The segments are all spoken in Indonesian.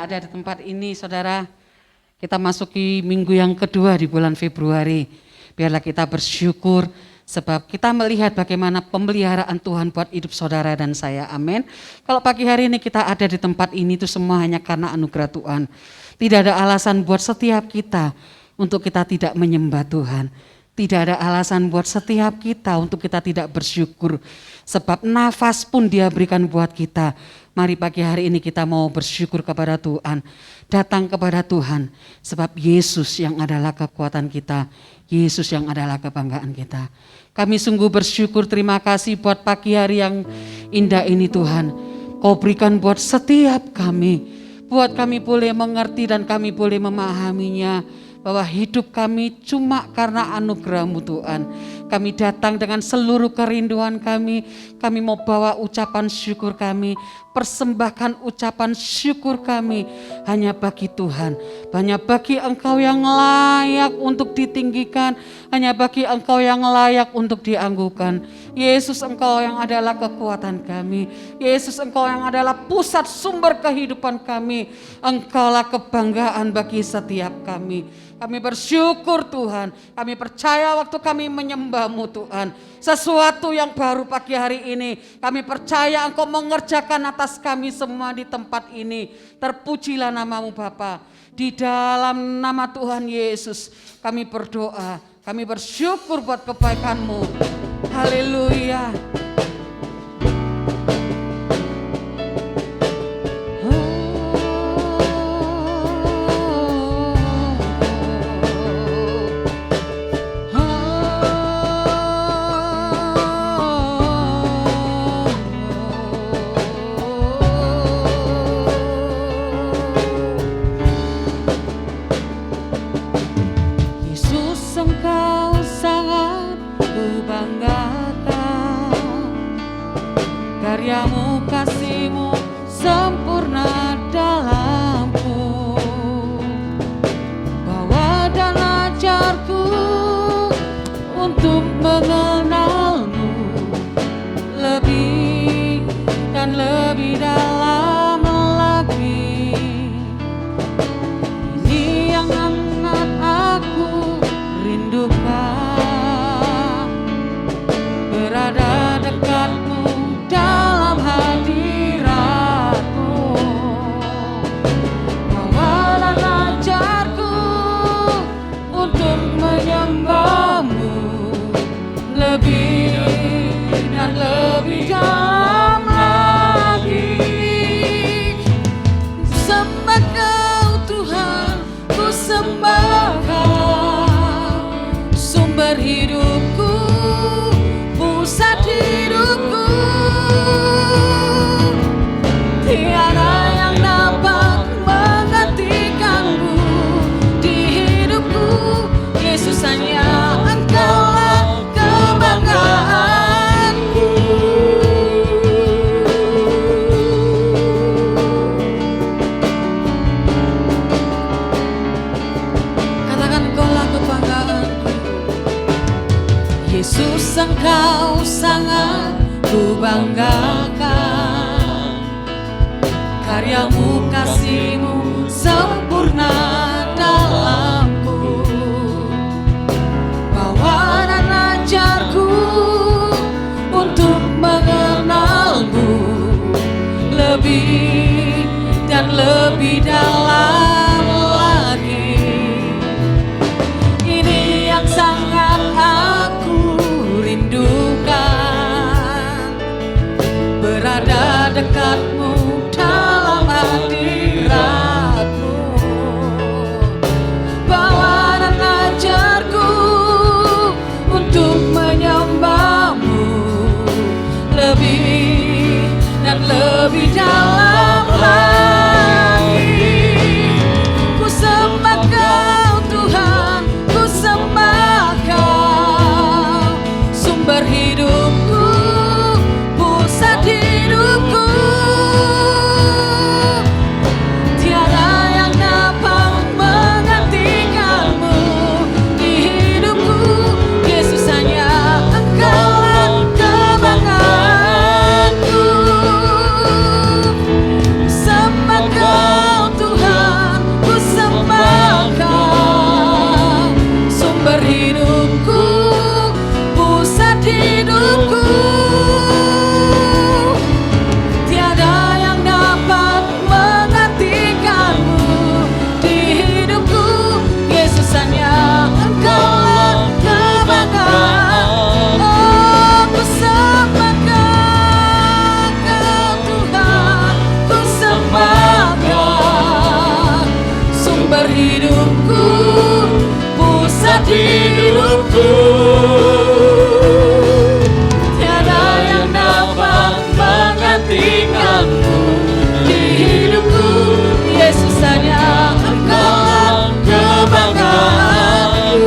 kita ada di tempat ini, saudara. Kita masuki minggu yang kedua di bulan Februari. Biarlah kita bersyukur sebab kita melihat bagaimana pemeliharaan Tuhan buat hidup saudara dan saya. Amin. Kalau pagi hari ini kita ada di tempat ini itu semua hanya karena anugerah Tuhan. Tidak ada alasan buat setiap kita untuk kita tidak menyembah Tuhan. Tidak ada alasan buat setiap kita untuk kita tidak bersyukur. Sebab nafas pun Dia berikan buat kita. Mari pagi hari ini kita mau bersyukur kepada Tuhan. Datang kepada Tuhan. Sebab Yesus yang adalah kekuatan kita. Yesus yang adalah kebanggaan kita. Kami sungguh bersyukur, terima kasih buat pagi hari yang indah ini Tuhan. Kau berikan buat setiap kami. Buat kami boleh mengerti dan kami boleh memahaminya. Bahwa hidup kami cuma karena anugerah-Mu Tuhan. Kami datang dengan seluruh kerinduan kami. Kami mau bawa ucapan syukur kami. Persembahkan ucapan syukur kami hanya bagi Tuhan. Hanya bagi Engkau yang layak untuk ditinggikan. Hanya bagi Engkau yang layak untuk dianggukan. Yesus, Engkau yang adalah kekuatan kami. Yesus, Engkau yang adalah pusat sumber kehidupan kami. Engkaulah kebanggaan bagi setiap kami. Kami bersyukur Tuhan, kami percaya waktu kami menyembah-Mu Tuhan. Sesuatu yang baru pagi hari ini, kami percaya Engkau mengerjakan atas kami semua di tempat ini. Terpujilah nama-Mu Bapa. Di dalam nama Tuhan Yesus kami berdoa, kami bersyukur buat kebaikan-Mu. Haleluya. Karya-Mu, kasih-Mu sempurna dalamku. Bawa dan ajarku untuk mengenal-Mu lebih dan lebih dalam lagi. Ini yang sangat aku rindukan, berada dekat-Mu dalam hadirat-Mu. Bawalah ajarku untuk menyembah-Mu lebih dan lebih dalam lagi. Sembah Kau Tuhan, ku sembah Kau, sumber hidupku, pusat hidupku. Tiada yang dapat menggantikan-Mu di hidupku. Yesus, hanya Engkaulah kebanggaanku. Katakan, Engkaulah kebanggaanku. Yesus, Engkau sangat ku banggakan. Karya-Mu, kasih-Mu sempurna dalamku. Bawa dan ajarku untuk mengenal-Mu lebih dan lebih dalam lagi. Ini yang sangat aku rindukan, berada dekat-Mu dalam hadirat-Mu. Bawa dan ajarku untuk menyembah-Mu lebih dan lebih dalam lagi. pusat hidupku. Tiada yang dapat menggantikanmu di hidupku. Yesus hanya Engkau kebanggaanku.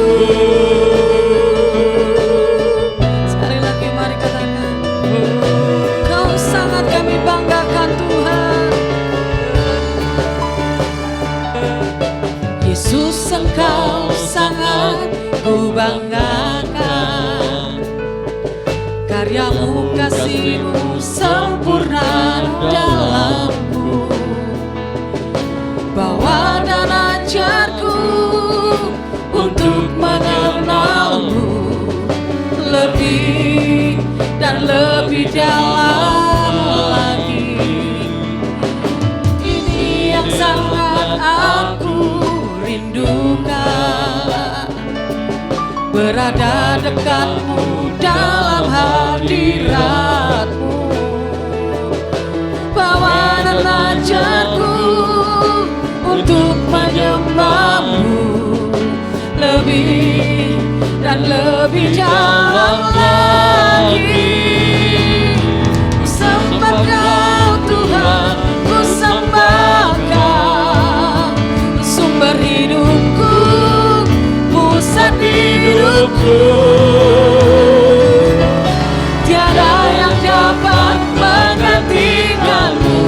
Sekali lagi mari katakan, Kau sangat kami banggakan Tuhan. Yesus Engkau sangat ku banggakan. Karyamu, kasihmu sempurna dalamku. Bawa dan ajarku untuk mengenalmu lebih dan lebih dalam lagi. Ini yang sangat aku rindukan, berada dekatmu dalam hadiratmu. Bawa dan ajarku untuk menyembahmu lebih dan lebih dalam lagi. Ku sembah Kau Tuhan, ku sembah Kau, sumber hidupku, pusat hidupku. Tiada yang dapat menggantikanmu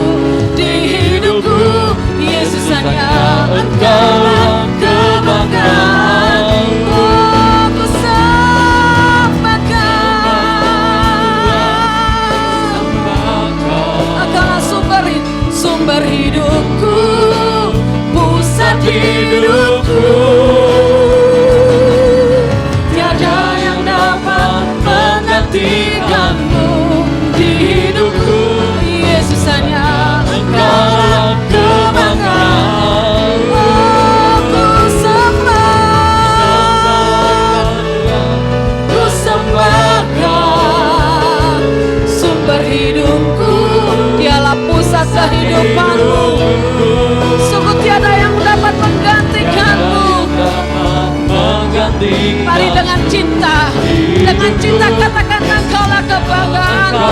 di hidupku. Yesus hanya Engkau kebanggaanku. Ku sembah Kau, Engkaulah sumber hidupku, pusat hidupku. Tiada yang dapat menggantikanmu di hidupku. Yesus hanya Engkau kebanggaanku. Ku sembah Kau, sumber hidupku. Dialah pusat kehidupanmu. Sungguh tiada yang dapat menggantikanmu. Mari dengan cinta katakan, Engkaulah kebanggaanku.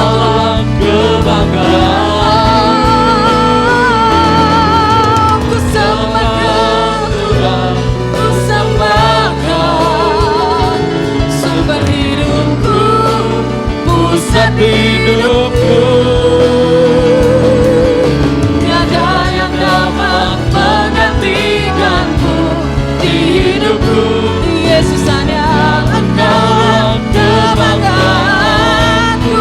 Ku sembah Kau Tuhan, ku sembah Kau, sumber hidupku, pusat hidupku. Tiada yang dapat menggantikanmu di hidupku. Yesus hanya Engkau kebanggaanku.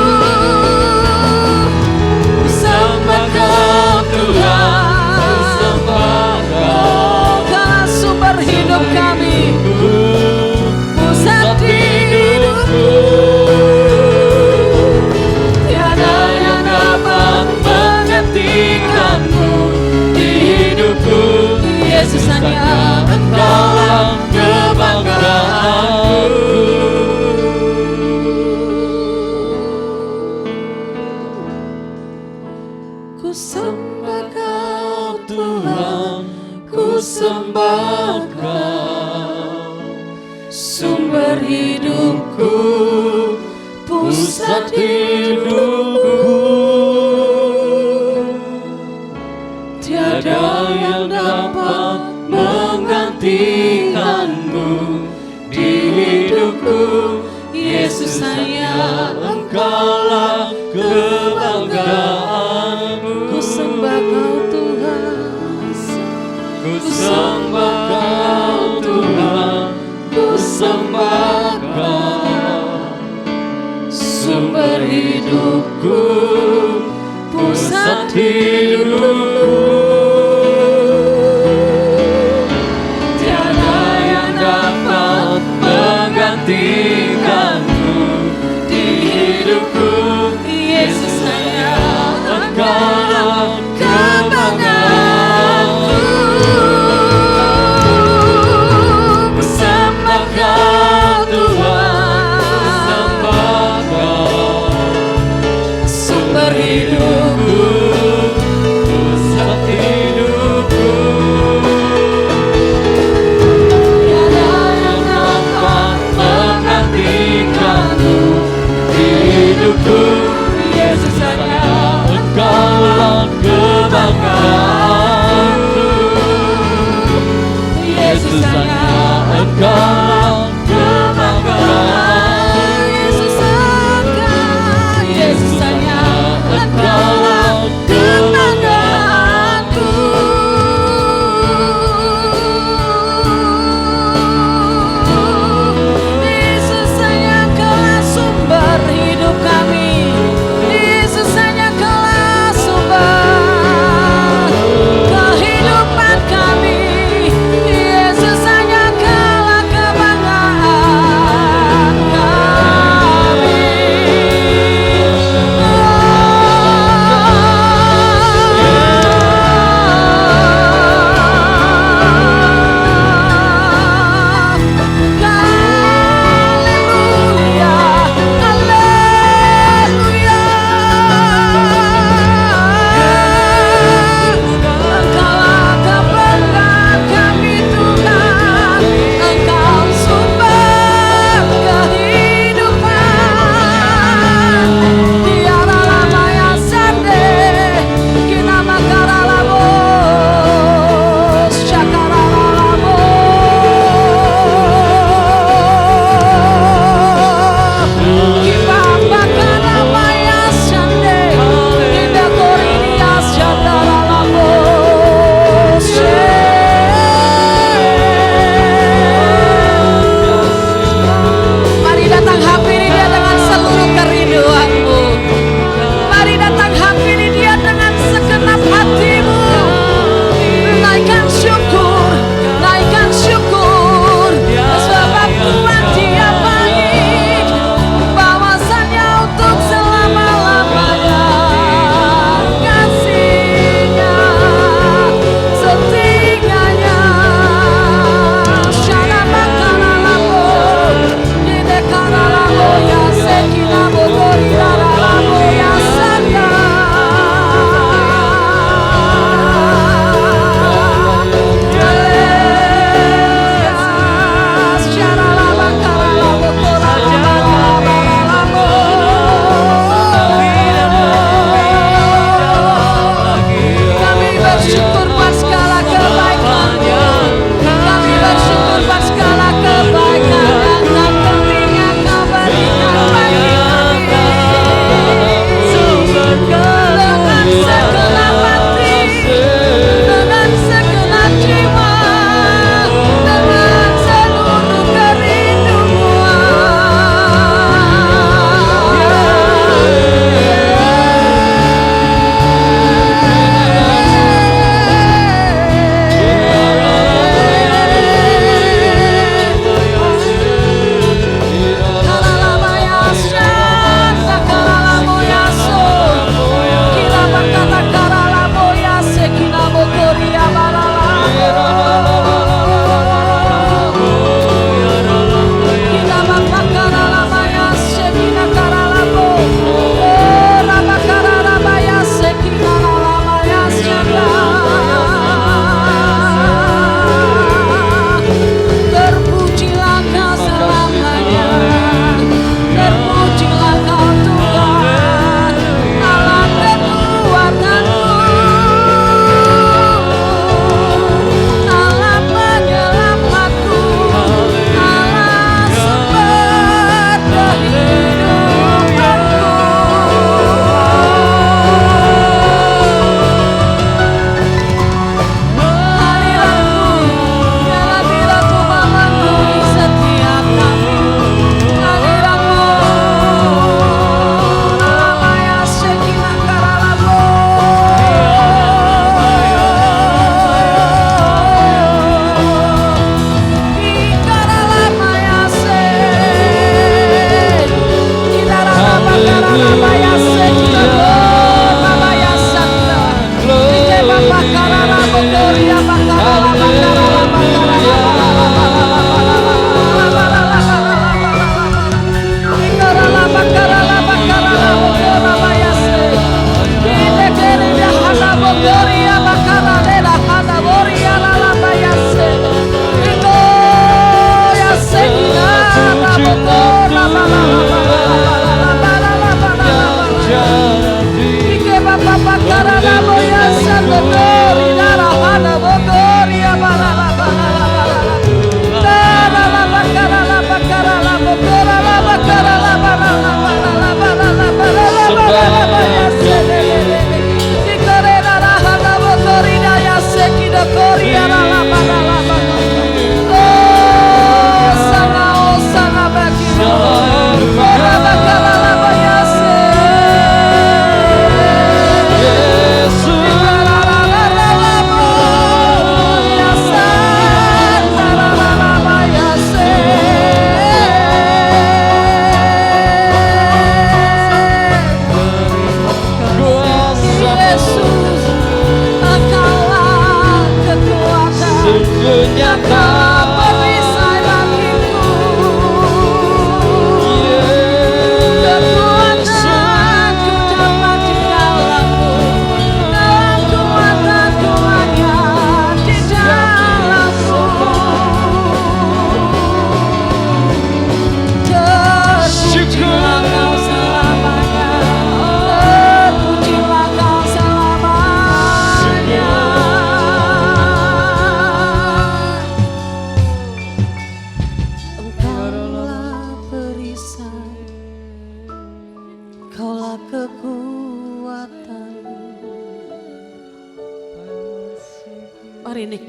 Ku sembah Kau Tuhan, Engkaulah sumber hidup kami, pusat hidupku. Tiada yang dapat menggantikanmu di hidupku. Yesus hanya Engkaulah kebanggaanku. Ku sembah Kau Tuhan, ku sembah Kau, sumber hidupku, pusat hidupku. Tiada yang dapat menggantikanmu di hidupku. Yesus hanya Engkaulah kebanggaanku. Ku sembah Kau Tuhan, ku sembah Kau Tuhan, ku sembah Kau, sumber hidupku, pusat hidupku. Tiada yang dapat menggantikanmu di hidupku. Yesus hanya Engkaulah kebanggaanku. Ku sembah Kau Tuhan, sumber hidupku, hanya Engkau kebanggaan. Yesus Engkau, Yesus hanya Engkau kebanggaanku. Yesus hanya Engkaulah sumber hidup kami. Yesus hanya Engkaulah sumber kehidupan kami. Yesus hanya Engkaulah kebahagiaan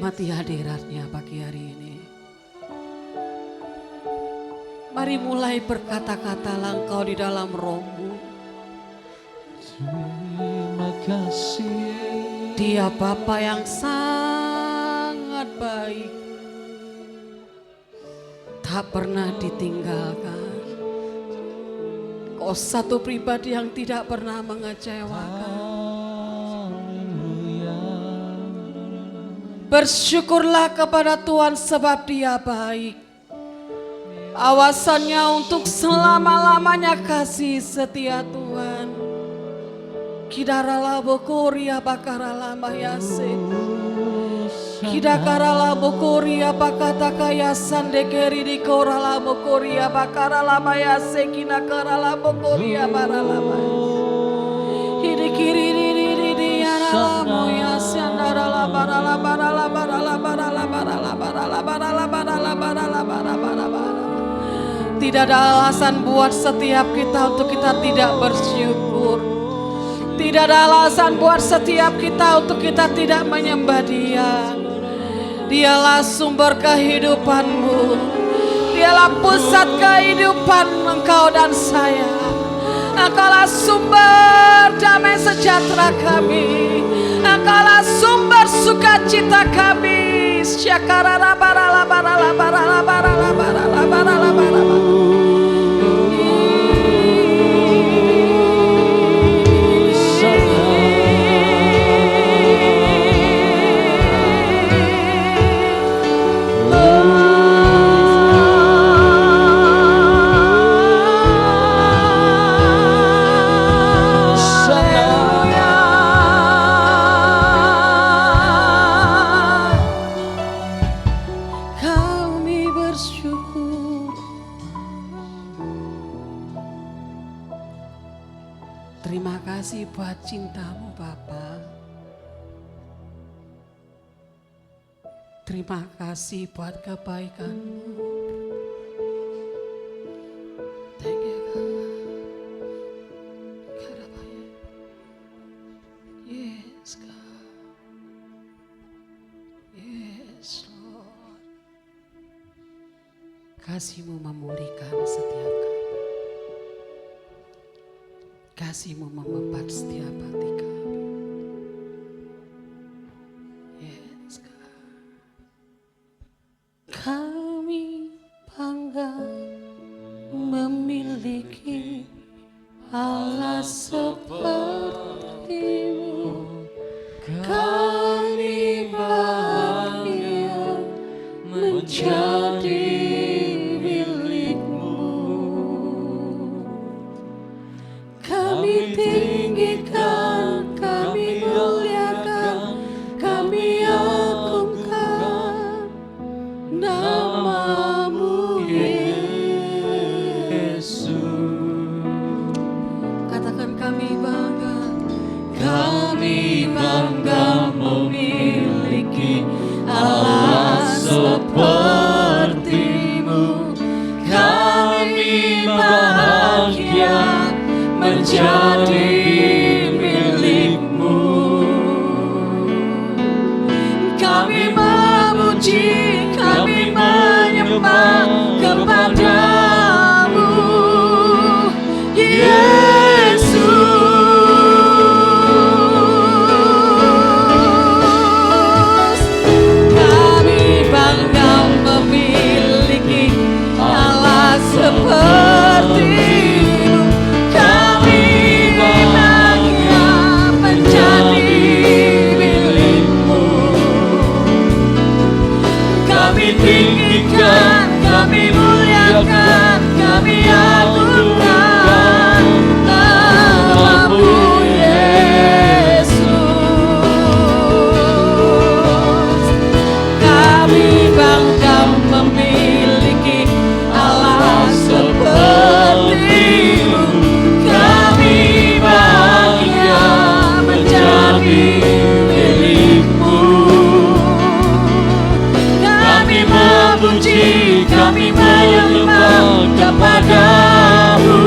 menikmati hadiratnya pagi hari ini. Mari mulai berkata-katalah engkau di dalam rohmu. Terima kasih. Dia Bapa yang sangat baik, tak pernah ditinggalkan. Kau satu pribadi yang tidak pernah mengecewakan. Bersyukurlah kepada Tuhan sebab Dia baik. Awasannya untuk selama-lamanya kasih setia Tuhan. Kidarala bokoria bakarala mayase. Kidakarala bokoria bakata kaya sandekeri di korala bokoria bakarala mayase kinakarala bokoria barala mayase. Hidikiri di yarala moyase andarala barala barala barala barala barala barala barala barala barala barala barala. Tidak ada alasan buat setiap kita untuk kita tidak bersyukur. Tidak ada alasan buat setiap kita untuk kita tidak menyembah Dia. Dialah sumber kehidupanmu. Dialah pusat kehidupan engkau dan saya. Engkaulah sumber damai sejahtera kami. Engkaulah sumber sukacita kami. Syakarara barala barala barala barala barala barala barala. Terima kasih buat cintamu Bapa. Terima kasih buat kebaikanmu. Thank you God. Yes God. Yes Lord. Kasih-Mu memulihkan setiap kami. Kasih-Mu memempat setiap hati kami. Yes, God. Kami bangga memiliki Allah seperti-Mu. Kami bahagia menjadi tinggikan, kami muliakan, kami agungkan nama-Mu Yesus. Katakan kami bangga memiliki Allah seperti-Mu. Kami bahagia menjadi milik-Mu. Kami memuji, kami menyembah kepada-Mu Yesus. Kami bangga memiliki Allah seperti-Mu. Tinggikan, kami muliakan, kami agungkan nama-Mu Yesus. Kami bangga memiliki Allah seperti-Mu. Kami bahagia menjadi milik-Mu. Memuji, kami menyembah kepada-Mu.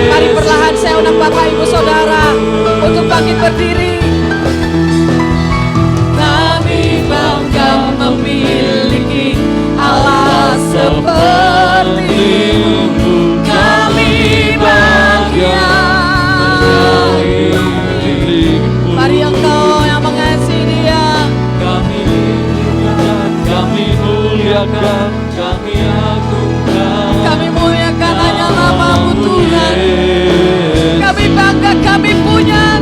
Mari perlahan saya undang Bapak Ibu Saudara untuk bangkit berdiri. muliakan, kami agungkan. Kami muliakan hanya nama-Mu Tuhan. Kami bangga kami punya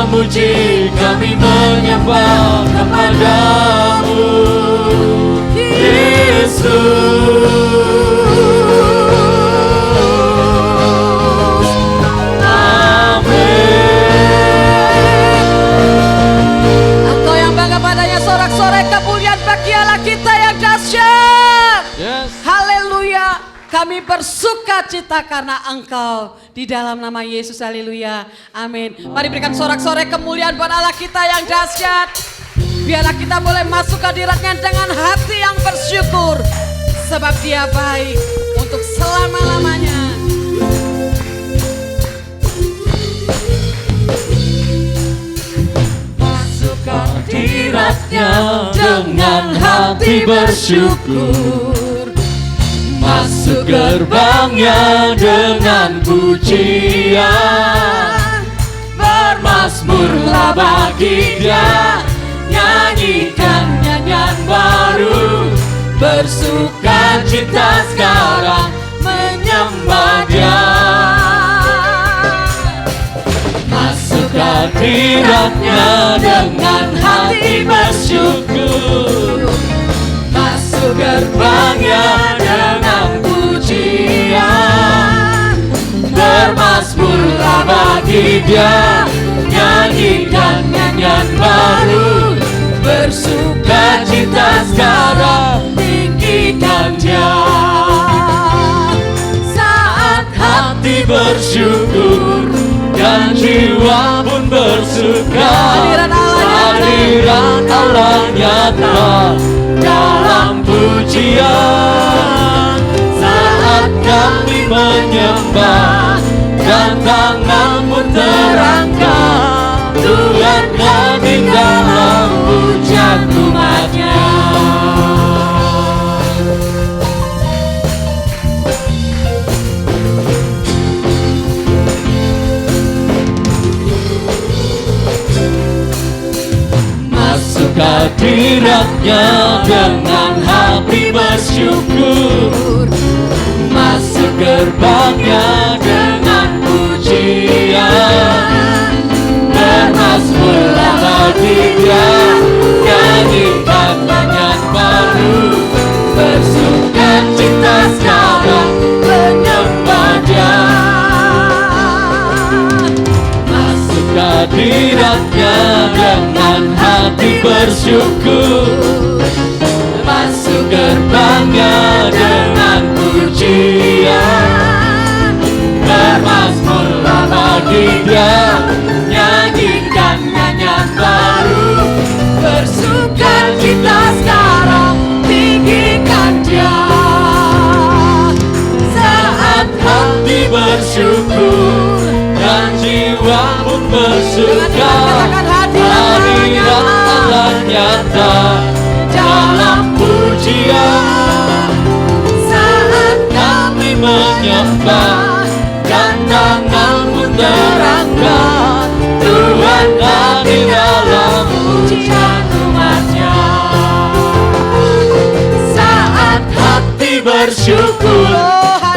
memuji, kami menyembah kepadamu, Yesus. Amin. Engkau yang bangga padanya, sorak-sorai kemuliaan bagi Allah kita yang dahsyat. Yes. Haleluya. Kami bersuka cita karena Engkau di dalam nama Yesus. Haleluya. Amin. Mari berikan sorak-sorai kemuliaan buat Allah kita yang dahsyat. Biarlah kita boleh masuk ke hadiratnya dengan hati yang bersyukur. Sebab Dia baik untuk selama-lamanya. Masuk ke hadiratnya dengan hati bersyukur. Masuk gerbangnya dengan pujian, bermazmurlah bagi Dia, nyanyikan nyanyian baru, bersuka cita sekarang menyembah Dia. Masuk hadiratnya dengan hati bersyukur, masuk gerbangnya dengan pujian, bermazmurlah bagi Dia, nyanyikan nyanyian baru, bersuka cita sekarang, tinggikan Dia. Saat hati bersyukur dan jiwa pun bersuka, hadirat Allah nyata dalam pujian. Saat kami menyembah dan tangan-Mu terangkat, Tuhan kami dalam pujian umat-Nya. hadiratnya dengan hati bersyukur, masuk gerbangnya dengan pujian, bermazmurlah bagi Dia, nyanyikan nyanyian baru, bersukacita sekarang menyembah Dia. Masuk hadiratnya dengan hati bersyukur, masuk gerbangnya dengan pujian, bermazmurlah bagi Dia, nyanyikan nyanyian baru, bersukacita sekarang tinggikan Dia. Saat hati bersyukur dan jiwa pun bersuka, hadirat Allah nyata dalam pujian. Saat kami menyembah dan tangan-Mu terangkat, Tuhan hadir dalam pujian umat-Nya. Saat hati bersyukur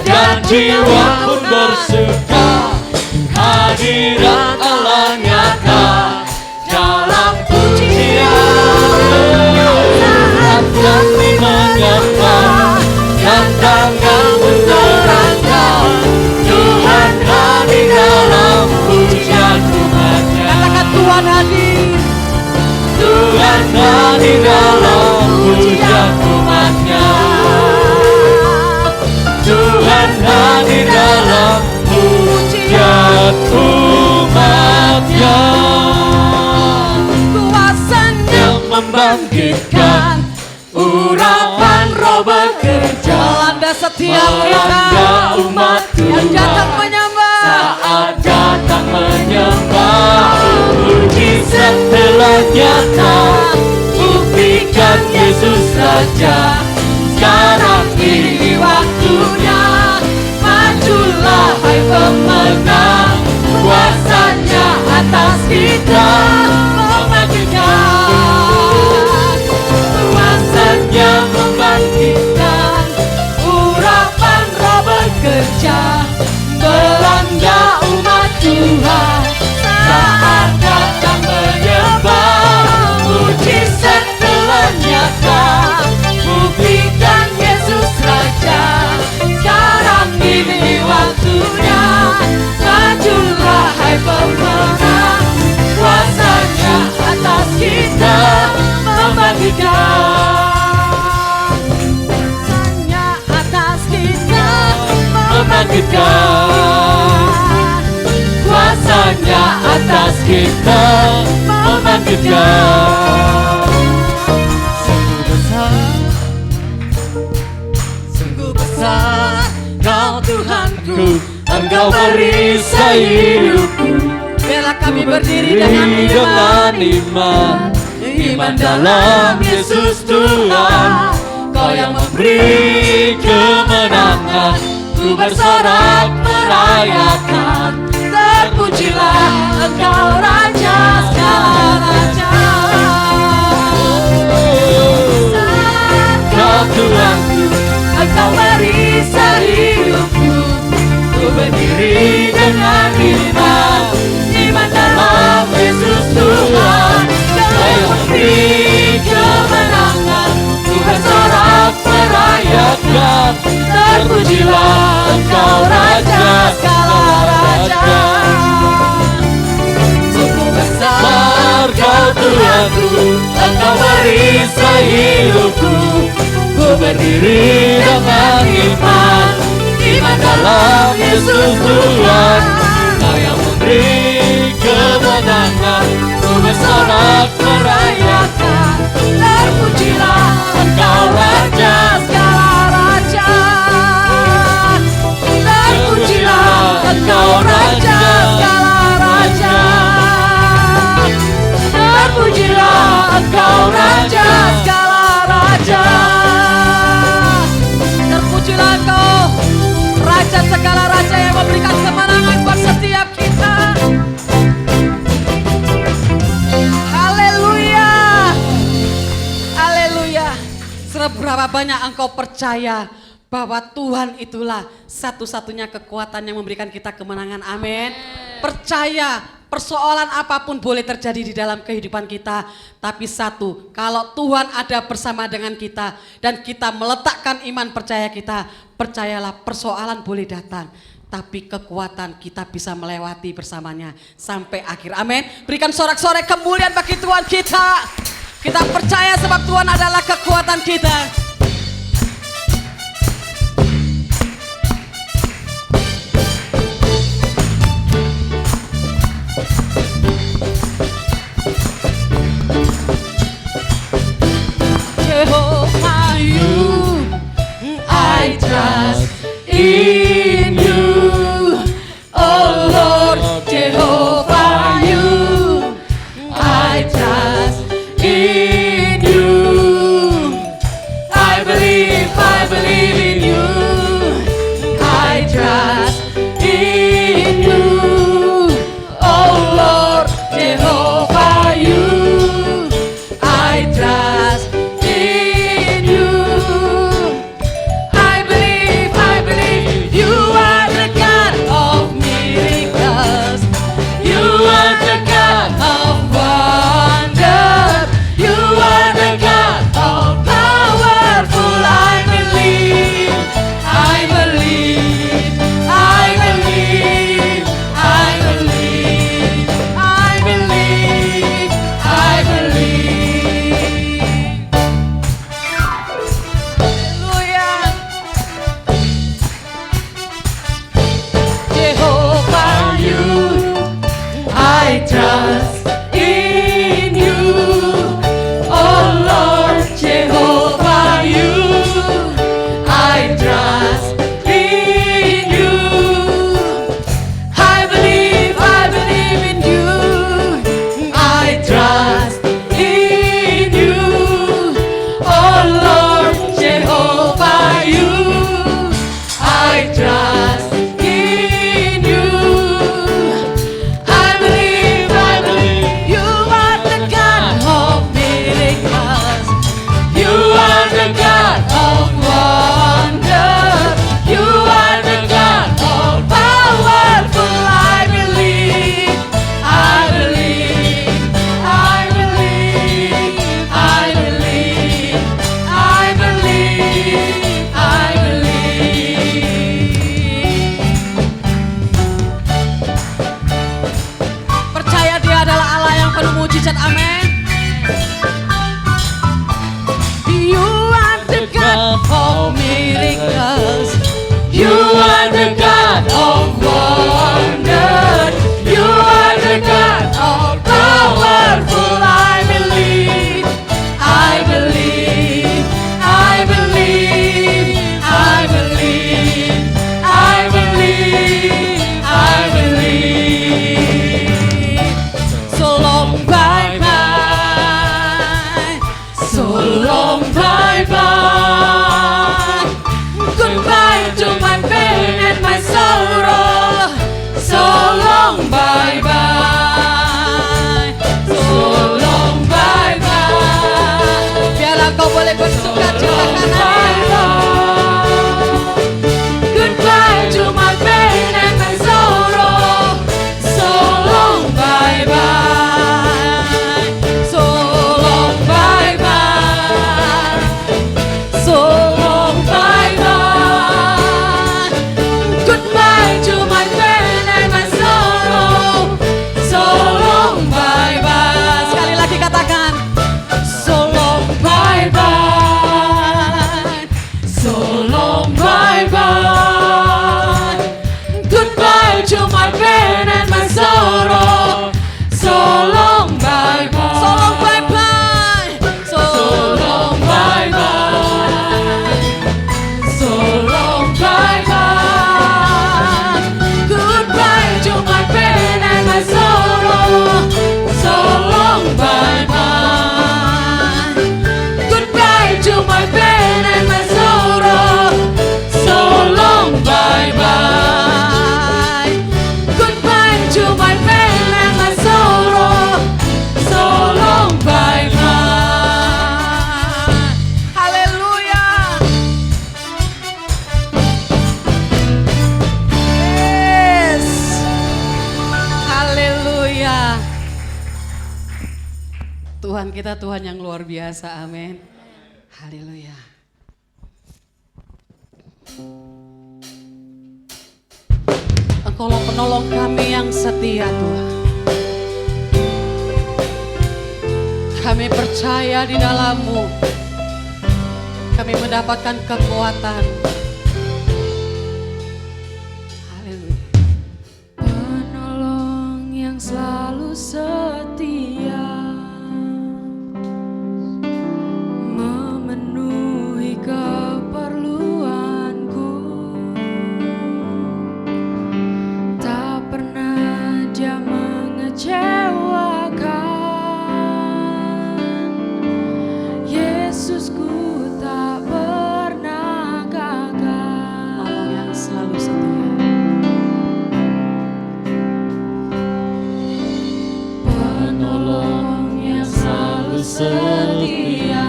dan jiwa pun bersuka, hadirat Allah nyata dalam pujian. Saat kami menyembah dan tangan-Mu terangkat, Tuhan hadir dalam pujian umat-Nya. Katakan Tuhan hadir. Tuhan hadir dalam pujian umat-Nya. Tuhan hadir dalam pujian umat-Nya. Kuasanya Membangkitkan urapan roh bekerja, melanda setiap kita melanda umat yang Tuhan. datang menyembah. Saat datang menyembah, mujizat telah nyata, buktikan Yesus Raja. Sekarang ini waktunya, majulah hai pemenang, kuasanya atas kita membangkitkan, kuasanya membangkitkan, urapan roh bekerja, melanda umat Tuhan. Saat datang menyembah, mujizat telah nyata, buktikan Yesus Raja. Sekarang ini waktunya, majulah hai pemenang, kuasanya atas kita membangkitkan, Kuasanya atas kita membangkitkan, kuasanya atas kita membangkitkan. Sungguh besar, sungguh besar Kau Tuhanku, Engkau merisai hidupku. Biarlah kami berdiri dengan iman, iman, iman dalam Yesus Tuhan. Kau yang memberi kemenangan, ku bersorak merayakan. terpujilah Engkau Raja segala raja. Kau Tuhanku, Engkau merisai hidupku, ku berdiri dengan iman, iman dalam Yesus Tuhan. Kau yang memberi kemenangan, ku bersorak merayakan. Terpujilah Engkau Raja segala raja. Sungguh besar Kau Tuhanku, Engkau merisai hidupku. Ku berdiri dengan iman, iman dalam Yesus Tuhan. Kau yang memberi kemenangan, ku bersorak merayakan. terpujilah Engkau Raja segala raja. Terpujilah Engkau Raja segala raja. Terpujilah Engkau Raja segala raja. Terpujilah Engkau Raja segala raja yang memberikan kemenangan buat setiap kita. Haleluya. banyak engkau percaya bahwa Tuhan itulah satu-satunya kekuatan yang memberikan kita kemenangan. Amin. Percaya persoalan apapun boleh terjadi di dalam kehidupan kita, tapi satu, kalau Tuhan ada bersama dengan kita dan kita meletakkan iman percaya kita, percayalah persoalan boleh datang, tapi kekuatan kita bisa melewati bersamanya sampai akhir. Amin. Berikan sorak-sorai kemuliaan bagi Tuhan kita. Kita percaya sebab Tuhan adalah kekuatan kita. Jehovah, you, I trust in you. Oh Lord, Jehovah, you, I trust in you. I believe in you. I trust in you. Oh Lord, Jehovah, you, I trust in you. I believe you are the God of miracles. You are the God of wonder. You are the God of powerful. I believe, I believe, I believe, I believe, I believe, I believe. Hallelujah. Jehovah, you, I trust in you. Oh Lord, Jehovah, you, I trust in you. I believe in you. I trust in you. Oh Lord, Jehovah, you, I trust in you. I believe you are the God of miracles. You are the God of wonder. You are the God of powerful. I believe, I believe, I believe, I believe, I believe, I believe. Percaya Dia adalah Allah yang penuh mujizat. Amin. You are the God of miracles. You are the God of wonder. You are the God of powerful. I believe, I believe, I believe, I believe, I believe, I believe. So long, bye bye. So long, bye bye. Goodbye to my pain and my sorrow. So long, bye bye. So long, bye bye. Biarlah kau boleh bersuka cita karena goodbye to my pain and my sorrow. So long, bye bye. So long, bye bye. So long, bye bye. Goodbye to my pain and my sorrow. So long, bye bye. Sekali lagi katakan. So long, bye bye. Haleluya. Tuhan kita Tuhan yang luar biasa, amin. Haleluya. Engkaulah penolong kami yang setia Tuhan. Kami percaya di dalam-Mu. Kami mendapatkan kekuatan. Haleluya. Penolong yang selalu setia, memenuhi keperluanku. Tak pernah Dia mengecewakan. Yesusku tak pernah gagal. Penolong yang selalu setia. Penolong yang selalu setia,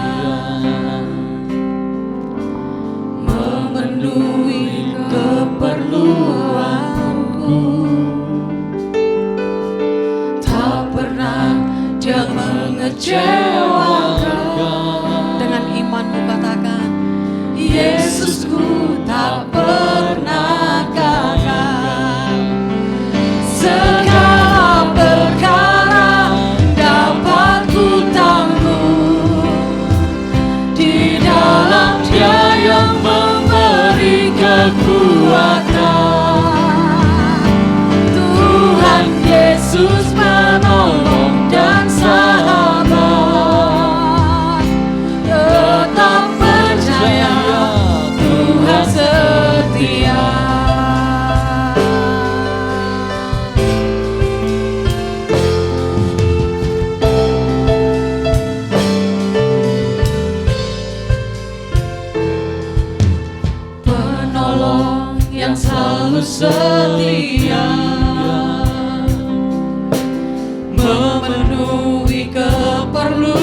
memenuhi keperluanku. Tak pernah Dia mengecewakan. Dengan imanmu katakan, Yesusku tak pernah gagal. Segala perkara dapat ku tanggung di dalam Dia yang memberi kekuatan. Tuhan Yesus menolong dan sahabat. Tetap percaya Tuhan setia. Penolong yang selalu setia, memenuhi keperluanku.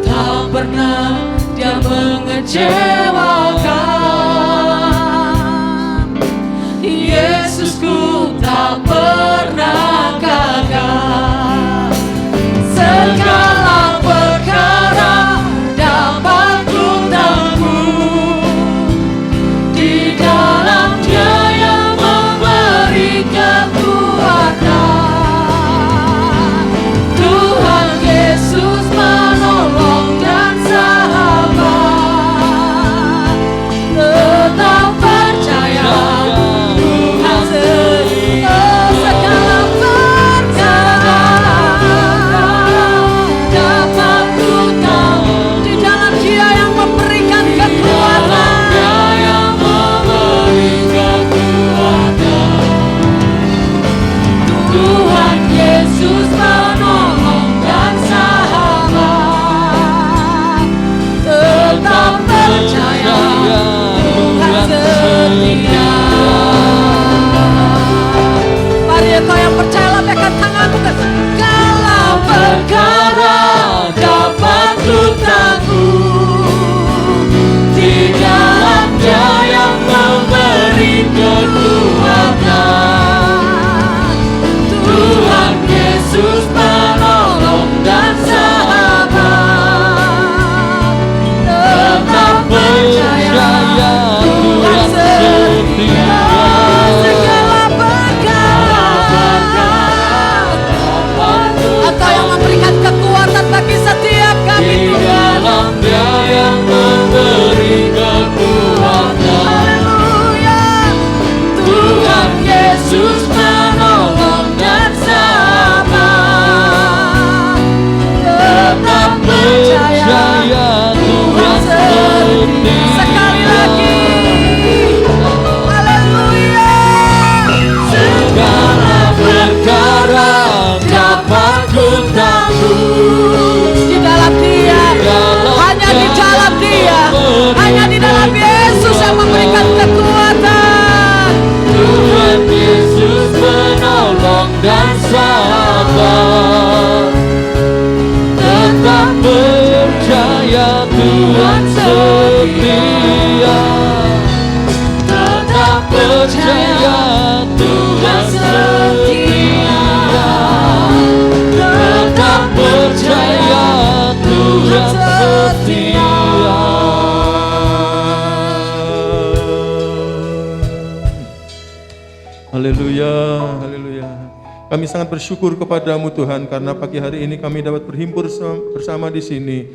Tak pernah Dia mengecewakan. Yesusku tak pernah gagal. Segala perkara dapat ku tanggung di dalam Dia yang memberi kekuatan. Tuhan Yesus menolong dan sahabat. Haleluya, haleluya. Kami sangat bersyukur kepadamu Tuhan karena pagi hari ini kami dapat berhimpun bersama di sini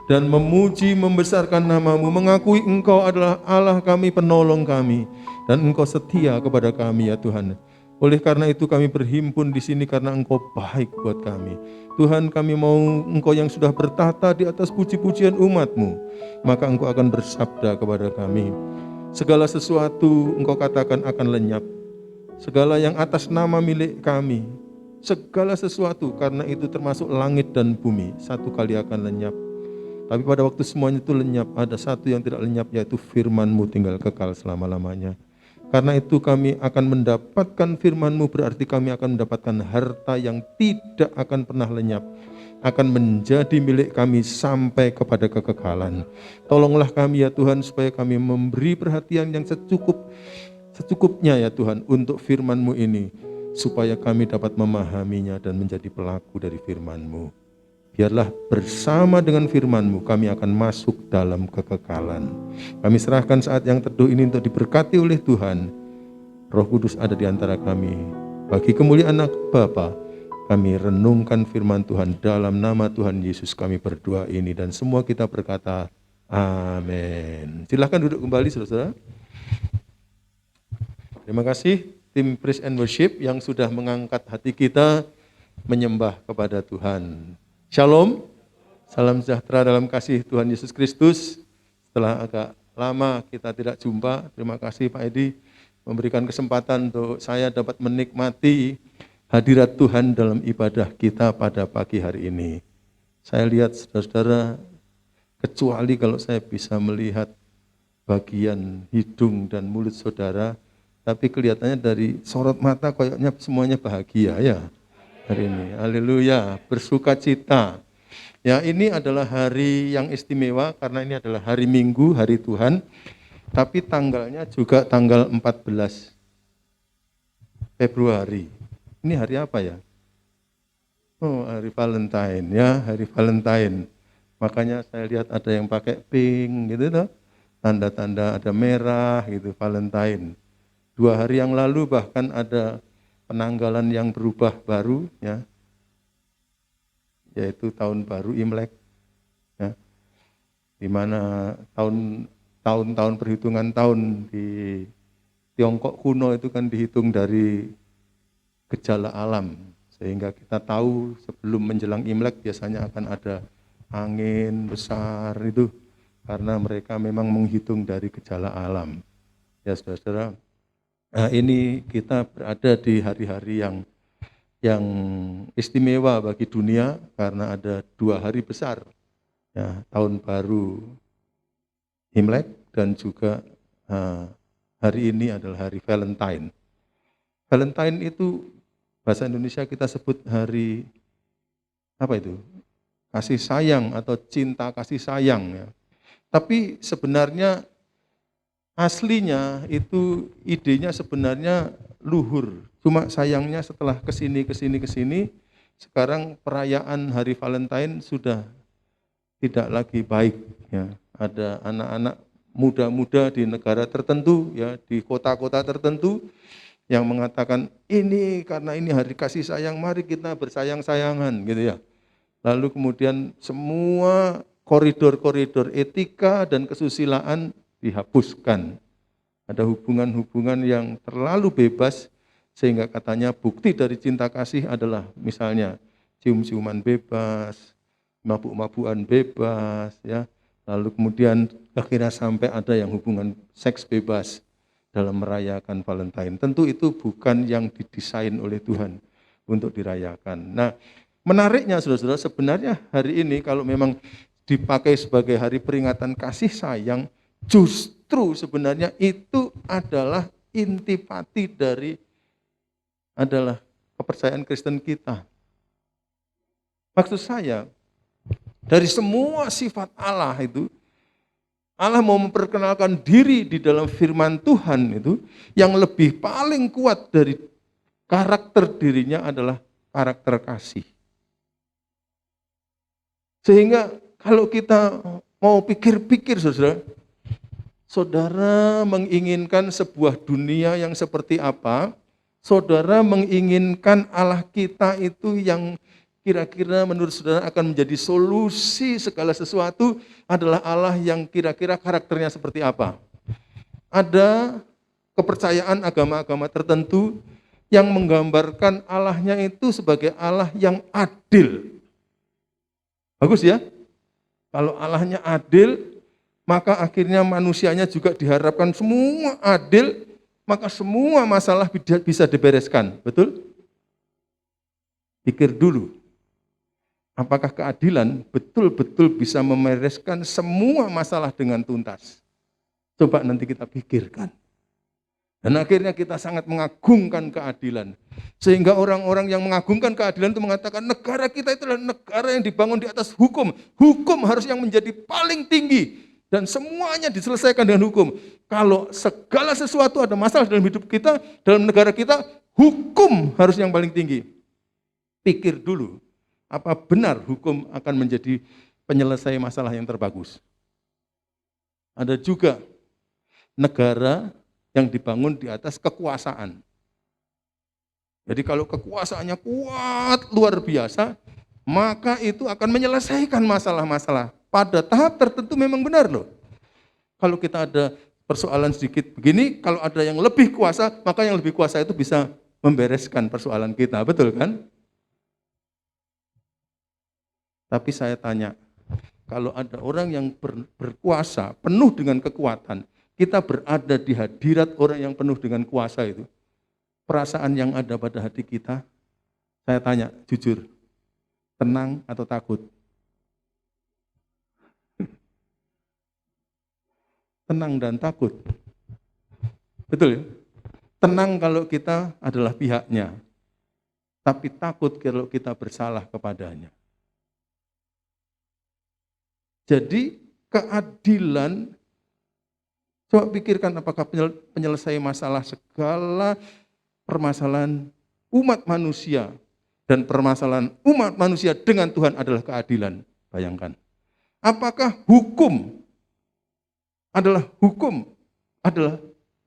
dan memuji membesarkan namamu, mengakui Engkau adalah Allah kami, penolong kami, dan Engkau setia kepada kami ya Tuhan. Oleh karena itu kami berhimpun di sini karena Engkau baik buat kami. Tuhan, kami mau Engkau yang sudah bertata di atas puji-pujian umat-Mu, maka Engkau akan bersabda kepada kami, segala sesuatu Engkau katakan akan lenyap. Segala yang atas nama milik kami, segala sesuatu, karena itu termasuk langit dan bumi, satu kali akan lenyap. Tapi pada waktu semuanya itu lenyap, ada satu yang tidak lenyap, yaitu firman-Mu tinggal kekal selama-lamanya. Karena itu kami akan mendapatkan firman-Mu, berarti kami akan mendapatkan harta yang tidak akan pernah lenyap, akan menjadi milik kami sampai kepada kekekalan. Tolonglah kami ya Tuhan, supaya kami memberi perhatian yang secukupnya ya Tuhan untuk firman-Mu ini, supaya kami dapat memahaminya dan menjadi pelaku dari firman-Mu. Biarlah bersama dengan firman-Mu kami akan masuk dalam kekekalan. Kami serahkan saat yang teduh ini untuk diberkati oleh Tuhan. Roh Kudus ada di antara kami. Bagi kemuliaan Bapa, kami renungkan firman Tuhan, dalam nama Tuhan Yesus kami berdoa ini, dan semua kita berkata amin. Silahkan duduk kembali saudara-saudara. Terima kasih tim Praise and Worship yang sudah mengangkat hati kita menyembah kepada Tuhan. Shalom, salam sejahtera dalam kasih Tuhan Yesus Kristus. Setelah agak lama kita tidak jumpa, terima kasih Pak Edi memberikan kesempatan untuk saya dapat menikmati hadirat Tuhan dalam ibadah kita pada pagi hari ini. Saya lihat saudara-saudara, kecuali kalau saya bisa melihat bagian hidung dan mulut saudara, tapi kelihatannya dari sorot mata kayaknya semuanya bahagia ya hari ini. Haleluya, bersuka cita. Ya, ini adalah hari yang istimewa karena ini adalah hari Minggu, hari Tuhan. Tapi tanggalnya juga tanggal 14 Februari. Ini hari apa ya? Oh, hari Valentine ya, hari Valentine. Makanya saya lihat ada yang pakai pink gitu toh. Tanda-tanda ada merah gitu, Valentine. 2 hari yang lalu bahkan ada penanggalan yang berubah baru ya, yaitu tahun baru Imlek ya, di mana tahun perhitungan tahun di Tiongkok kuno itu kan dihitung dari gejala alam, sehingga kita tahu sebelum menjelang Imlek biasanya akan ada angin besar itu karena mereka memang menghitung dari gejala alam ya saudara-saudara. Nah, ini kita berada di hari-hari yang istimewa bagi dunia karena ada 2 hari besar ya, tahun baru Imlek dan juga hari ini adalah hari Valentine. Valentine itu bahasa Indonesia kita sebut hari apa itu? Kasih sayang atau cinta kasih sayang ya. Tapi sebenarnya aslinya itu idenya sebenarnya luhur. Cuma sayangnya setelah kesini, sekarang perayaan hari Valentine sudah tidak lagi baik. Ya. Ada anak-anak muda-muda di negara tertentu, ya, di kota-kota tertentu yang mengatakan ini karena ini hari kasih sayang, mari kita bersayang-sayangan, gitu ya. Lalu kemudian semua koridor-koridor etika dan kesusilaan dihapuskan. Ada hubungan-hubungan yang terlalu bebas sehingga katanya bukti dari cinta kasih adalah misalnya cium-ciuman bebas, mabuk-mabukan bebas, ya. Lalu kemudian akhirnya sampai ada yang hubungan seks bebas dalam merayakan Valentine. Tentu itu bukan yang didesain oleh Tuhan untuk dirayakan. Nah, menariknya saudara-saudara, sebenarnya hari ini kalau memang dipakai sebagai hari peringatan kasih sayang, justru sebenarnya itu adalah intipati dari adalah kepercayaan Kristen kita. Maksud saya, dari semua sifat Allah itu, Allah mau memperkenalkan diri di dalam firman Tuhan itu, yang lebih paling kuat dari karakter dirinya adalah karakter kasih. Sehingga kalau kita mau pikir-pikir saudara menginginkan sebuah dunia yang seperti apa, saudara menginginkan Allah kita itu yang kira-kira menurut saudara akan menjadi solusi segala sesuatu adalah Allah yang kira-kira karakternya seperti apa? Ada kepercayaan agama-agama tertentu yang menggambarkan Allahnya itu sebagai Allah yang adil. Bagus ya? Kalau Allahnya adil, maka akhirnya manusianya juga diharapkan semua adil, maka semua masalah bisa dibereskan. Betul? Pikir dulu, apakah keadilan betul-betul bisa membereskan semua masalah dengan tuntas? Coba nanti kita pikirkan. Dan akhirnya kita sangat mengagungkan keadilan. Sehingga orang-orang yang mengagungkan keadilan itu mengatakan negara kita itu adalah negara yang dibangun di atas hukum. Hukum harus yang menjadi paling tinggi. Dan semuanya diselesaikan dengan hukum. Kalau segala sesuatu ada masalah dalam hidup kita, dalam negara kita, hukum harus yang paling tinggi. Pikir dulu, apa benar hukum akan menjadi penyelesai masalah yang terbagus? Ada juga negara yang dibangun di atas kekuasaan. Jadi kalau kekuasaannya kuat, luar biasa, maka itu akan menyelesaikan masalah-masalah. Pada tahap tertentu memang benar loh. Kalau kita ada persoalan sedikit begini, kalau ada yang lebih kuasa, maka yang lebih kuasa itu bisa membereskan persoalan kita. Betul kan? Tapi saya tanya, kalau ada orang yang berkuasa, penuh dengan kekuatan, kita berada di hadirat orang yang penuh dengan kuasa itu. Perasaan yang ada pada hati kita, saya tanya jujur, tenang atau takut? Tenang dan takut. Betul ya? Tenang kalau kita adalah pihaknya, tapi takut kalau kita bersalah kepadanya. Jadi keadilan, coba pikirkan apakah penyelesai masalah segala permasalahan umat manusia dan permasalahan umat manusia dengan Tuhan adalah keadilan. Bayangkan. Apakah hukum adalah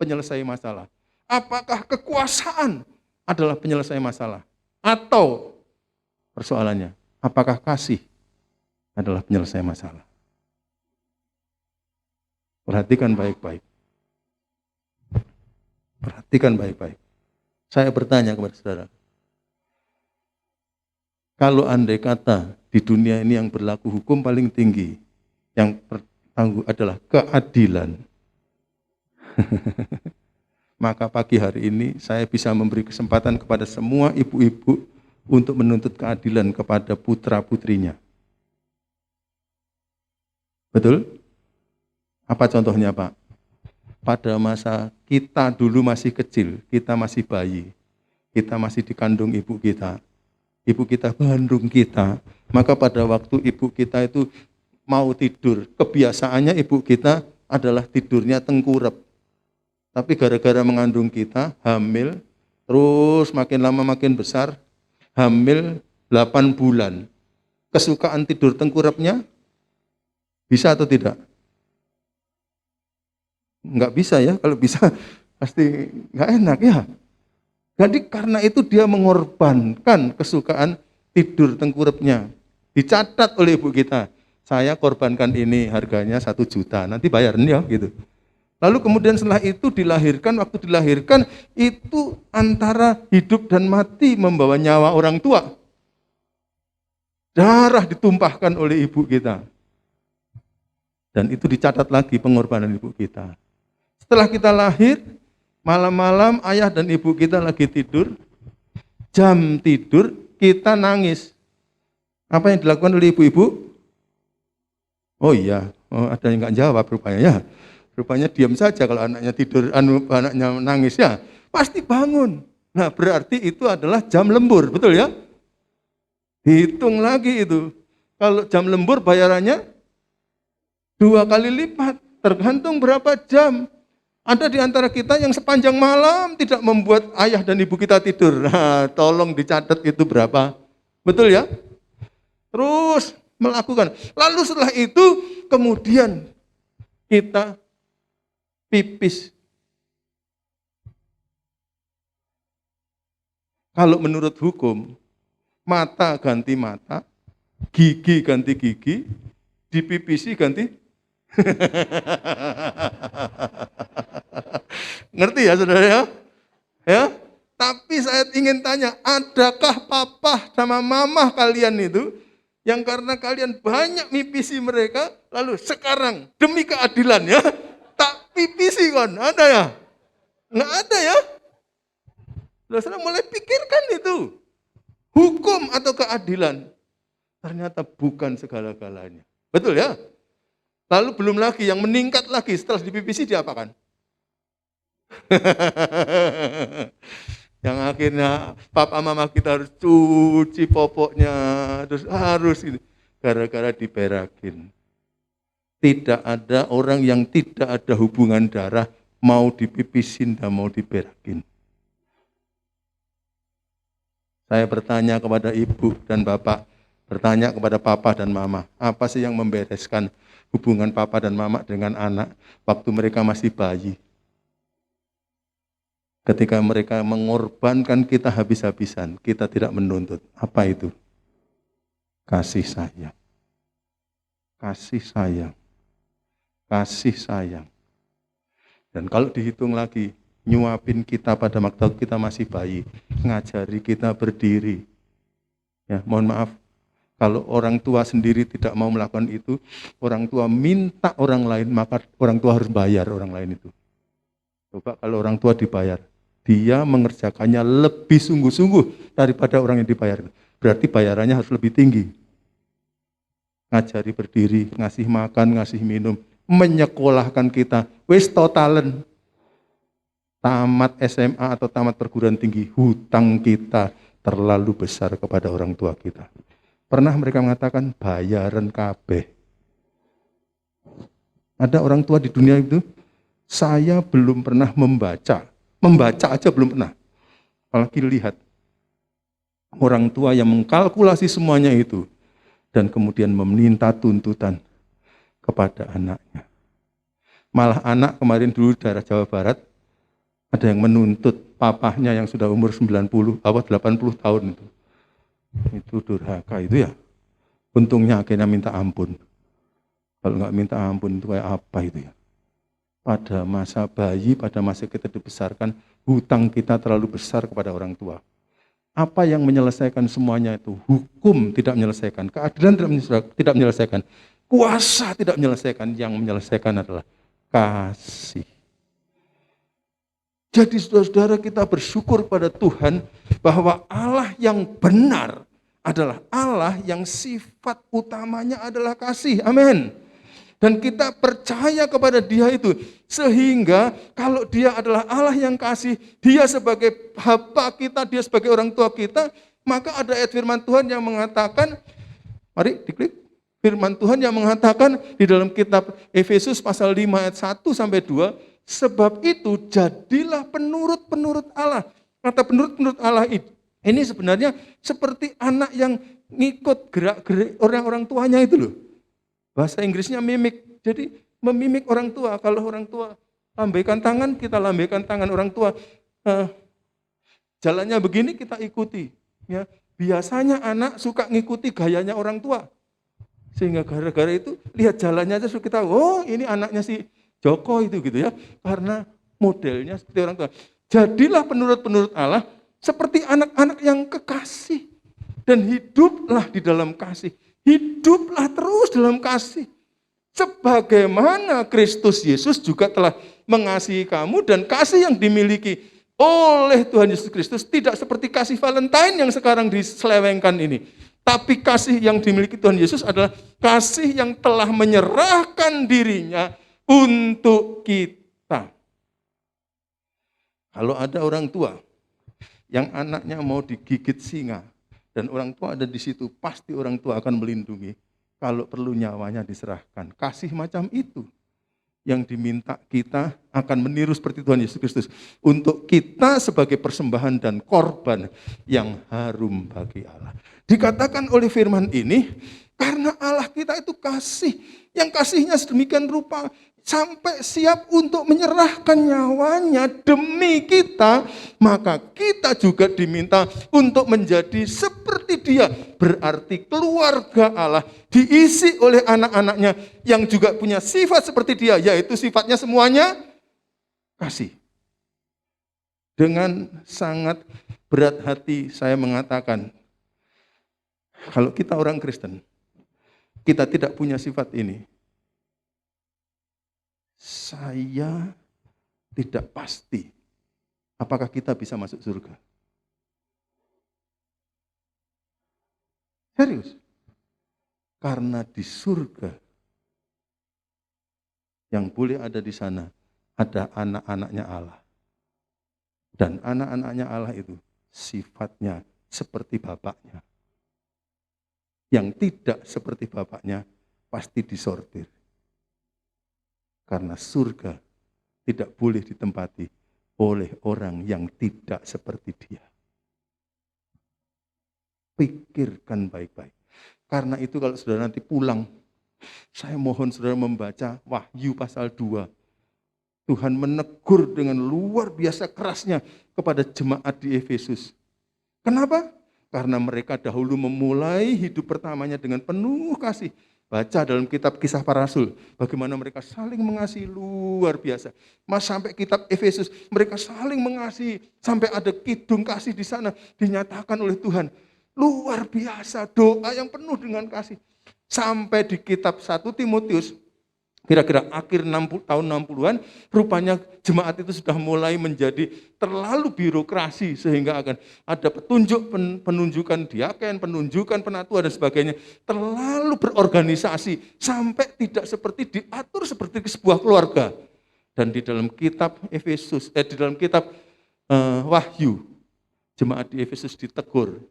penyelesai masalah? Apakah kekuasaan adalah penyelesai masalah? Atau persoalannya, apakah kasih adalah penyelesai masalah? Perhatikan baik-baik. Perhatikan baik-baik. Saya bertanya kepada saudara, kalau andai kata di dunia ini yang berlaku hukum paling tinggi, yang pertanggung adalah keadilan, maka pagi hari ini saya bisa memberi kesempatan kepada semua ibu-ibu untuk menuntut keadilan kepada putra-putrinya. Betul? Apa contohnya, Pak? Pada masa kita dulu masih kecil, kita masih bayi, kita masih dikandung ibu kita bandung kita, maka pada waktu ibu kita itu mau tidur, kebiasaannya ibu kita adalah tidurnya tengkurap. Tapi gara-gara mengandung kita, hamil, terus makin lama makin besar, hamil 8 bulan. Kesukaan tidur tengkurapnya bisa atau tidak? Enggak bisa ya, kalau bisa pasti enggak enak ya. Jadi karena itu dia mengorbankan kesukaan tidur tengkurapnya. Dicatat oleh ibu kita, saya korbankan ini harganya 1 juta, nanti bayarin ya gitu. Lalu kemudian setelah itu dilahirkan, waktu dilahirkan itu antara hidup dan mati membawa nyawa orang tua. Darah ditumpahkan oleh ibu kita. Dan itu dicatat lagi pengorbanan ibu kita. Setelah kita lahir, malam-malam ayah dan ibu kita lagi tidur, jam tidur kita nangis. Apa yang dilakukan oleh ibu-ibu? Oh iya, ada yang nggak jawab rupanya ya. Rupanya diam saja kalau anaknya tidur, anaknya nangis ya. Pasti bangun. Nah berarti itu adalah jam lembur, betul ya? Hitung lagi itu. Kalau jam lembur bayarannya 2 kali lipat, tergantung berapa jam. Ada di antara kita yang sepanjang malam tidak membuat ayah dan ibu kita tidur. Nah, tolong dicatat itu berapa. Betul ya? Terus melakukan. Lalu setelah itu kemudian kita pipis. Kalau menurut hukum, mata ganti mata, gigi ganti gigi, dipipisi ganti. Ngerti ya saudara ya? Ya? Tapi saya ingin tanya, adakah papa sama mama kalian itu yang karena kalian banyak mipisi mereka, lalu sekarang demi keadilan ya, tak pipisi kon, ada ya? Nggak ada ya? Saudara mulai pikirkan itu. Hukum atau keadilan ternyata bukan segala-galanya. Betul ya? Lalu belum lagi yang meningkat lagi setelah dipipisi diapakan? Yang akhirnya papa mama kita harus cuci popoknya, terus harus ini gara-gara diperakin. Tidak ada orang yang tidak ada hubungan darah mau dipipisin dan mau diperakin. Saya bertanya kepada ibu dan bapak, bertanya kepada papa dan mama, apa sih yang membereskan hubungan papa dan mama dengan anak waktu mereka masih bayi? Ketika mereka mengorbankan kita habis-habisan, kita tidak menuntut. Apa itu? Kasih sayang. Kasih sayang. Kasih sayang. Dan kalau dihitung lagi, nyuapin kita pada waktu kita masih bayi, ngajari kita berdiri. Ya, mohon maaf, kalau orang tua sendiri tidak mau melakukan itu, orang tua minta orang lain, maka orang tua harus bayar orang lain itu. Coba kalau orang tua dibayar, dia mengerjakannya lebih sungguh-sungguh daripada orang yang dibayar. Berarti bayarannya harus lebih tinggi. Ngajari berdiri, ngasih makan, ngasih minum, menyekolahkan kita. Wis totalen. Tamat SMA atau tamat perguruan tinggi, hutang kita terlalu besar kepada orang tua kita. Pernah mereka mengatakan bayaran kabeh. Ada orang tua di dunia itu, saya belum pernah membaca aja belum pernah. Apalagi lihat orang tua yang mengkalkulasi semuanya itu dan kemudian meminta tuntutan kepada anaknya. Malah anak kemarin dulu daerah Jawa Barat ada yang menuntut papahnya yang sudah umur 80 tahun itu. Itu durhaka itu ya. Untungnya akhirnya minta ampun. Kalau nggak minta ampun itu kayak apa itu ya? Pada masa bayi, pada masa kita dibesarkan, hutang kita terlalu besar kepada orang tua. Apa yang menyelesaikan semuanya itu? Hukum tidak menyelesaikan, keadilan tidak menyelesaikan, kuasa tidak menyelesaikan, yang menyelesaikan adalah kasih. Jadi saudara-saudara, kita bersyukur pada Tuhan bahwa Allah yang benar adalah Allah yang sifat utamanya adalah kasih. Amin. Dan kita percaya kepada Dia itu, sehingga kalau Dia adalah Allah yang kasih, Dia sebagai Bapa kita, Dia sebagai orang tua kita, maka ada ayat firman Tuhan yang mengatakan, mari diklik, firman Tuhan yang mengatakan di dalam kitab Efesus pasal 5 ayat 1 sampai 2, sebab itu jadilah penurut-penurut Allah. Kata penurut-penurut Allah ini sebenarnya seperti anak yang ngikut gerak-gerik orang-orang tuanya itu loh. Bahasa Inggrisnya mimik. Jadi memimik orang tua. Kalau orang tua lambaikan tangan, kita lambaikan tangan orang tua. Jalannya begini kita ikuti. Ya, biasanya anak suka ngikuti gayanya orang tua. Sehingga gara-gara itu lihat jalannya aja kita, oh ini anaknya si Joko itu gitu ya. Karena modelnya seperti orang tua. Jadilah penurut-penurut Allah seperti anak-anak yang kekasih. Dan hiduplah di dalam kasih. Hiduplah terus dalam kasih. Sebagaimana Kristus Yesus juga telah mengasihi kamu, dan kasih yang dimiliki oleh Tuhan Yesus Kristus tidak seperti kasih Valentine yang sekarang diselewengkan ini. Tapi kasih yang dimiliki Tuhan Yesus adalah kasih yang telah menyerahkan dirinya untuk kita. Kalau ada orang tua yang anaknya mau digigit singa, dan orang tua ada di situ, pasti orang tua akan melindungi. Kalau perlu nyawanya diserahkan. Kasih macam itu yang diminta kita akan meniru seperti Tuhan Yesus Kristus. Untuk kita sebagai persembahan dan korban yang harum bagi Allah. Dikatakan oleh firman ini, karena Allah kita itu kasih. Yang kasihnya sedemikian rupa, sampai siap untuk menyerahkan nyawanya demi kita, maka kita kita juga diminta untuk menjadi seperti Dia. Berarti keluarga Allah diisi oleh anak-anaknya yang juga punya sifat seperti Dia, yaitu sifatnya semuanya kasih. Dengan sangat berat hati saya mengatakan, kalau kita orang Kristen, kita tidak punya sifat ini, saya tidak pasti apakah kita bisa masuk surga. Serius. Karena di surga yang boleh ada di sana ada anak-anaknya Allah. Dan anak-anaknya Allah itu sifatnya seperti bapaknya. Yang tidak seperti bapaknya pasti disortir. Karena surga tidak boleh ditempati oleh orang yang tidak seperti Dia. Pikirkan baik-baik. Karena itu kalau saudara nanti pulang, saya mohon saudara membaca Wahyu pasal 2. Tuhan menegur dengan luar biasa kerasnya kepada jemaat di Efesus. Kenapa? Karena mereka dahulu memulai hidup pertamanya dengan penuh kasih. Baca dalam kitab Kisah Para Rasul, bagaimana mereka saling mengasihi luar biasa. Mas sampai kitab Efesus, mereka saling mengasihi. Sampai ada kidung kasih di sana, dinyatakan oleh Tuhan. Luar biasa, doa yang penuh dengan kasih. Sampai di kitab 1 Timotius, kira-kira akhir tahun 60-an, rupanya jemaat itu sudah mulai menjadi terlalu birokrasi sehingga akan ada penunjukan diaken, penunjukan penatua dan sebagainya. Terlalu berorganisasi sampai tidak seperti diatur seperti sebuah keluarga. Dan di dalam kitab Efesus, di dalam kitab Wahyu, jemaat di Efesus ditegur.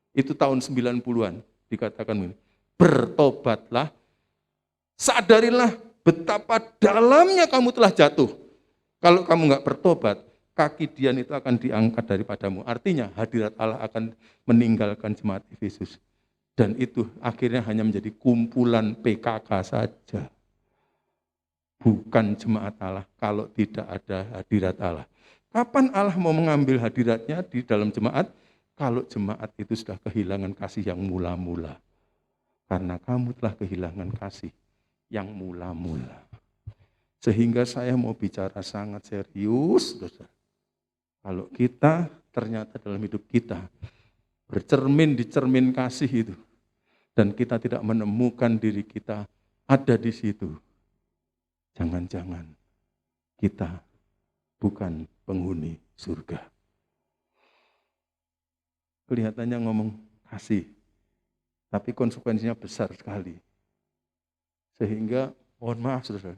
Itu tahun 90-an dikatakan begini, bertobatlah, sadarilah betapa dalamnya kamu telah jatuh. Kalau kamu enggak bertobat, kaki Dian itu akan diangkat daripadamu. Artinya hadirat Allah akan meninggalkan jemaat Efesus. Dan itu akhirnya hanya menjadi kumpulan PKK saja. Bukan jemaat Allah kalau tidak ada hadirat Allah. Kapan Allah mau mengambil hadiratnya di dalam jemaat? Kalau jemaat itu sudah kehilangan kasih yang mula-mula. Karena kamu telah kehilangan kasih yang mula-mula. Sehingga saya mau bicara sangat serius, saudara. Kalau kita ternyata dalam hidup kita bercermin di cermin kasih itu, dan kita tidak menemukan diri kita ada di situ, jangan-jangan kita bukan penghuni surga. Kelihatannya ngomong kasih, tapi konsekuensinya besar sekali. Sehingga, mohon maaf saudara,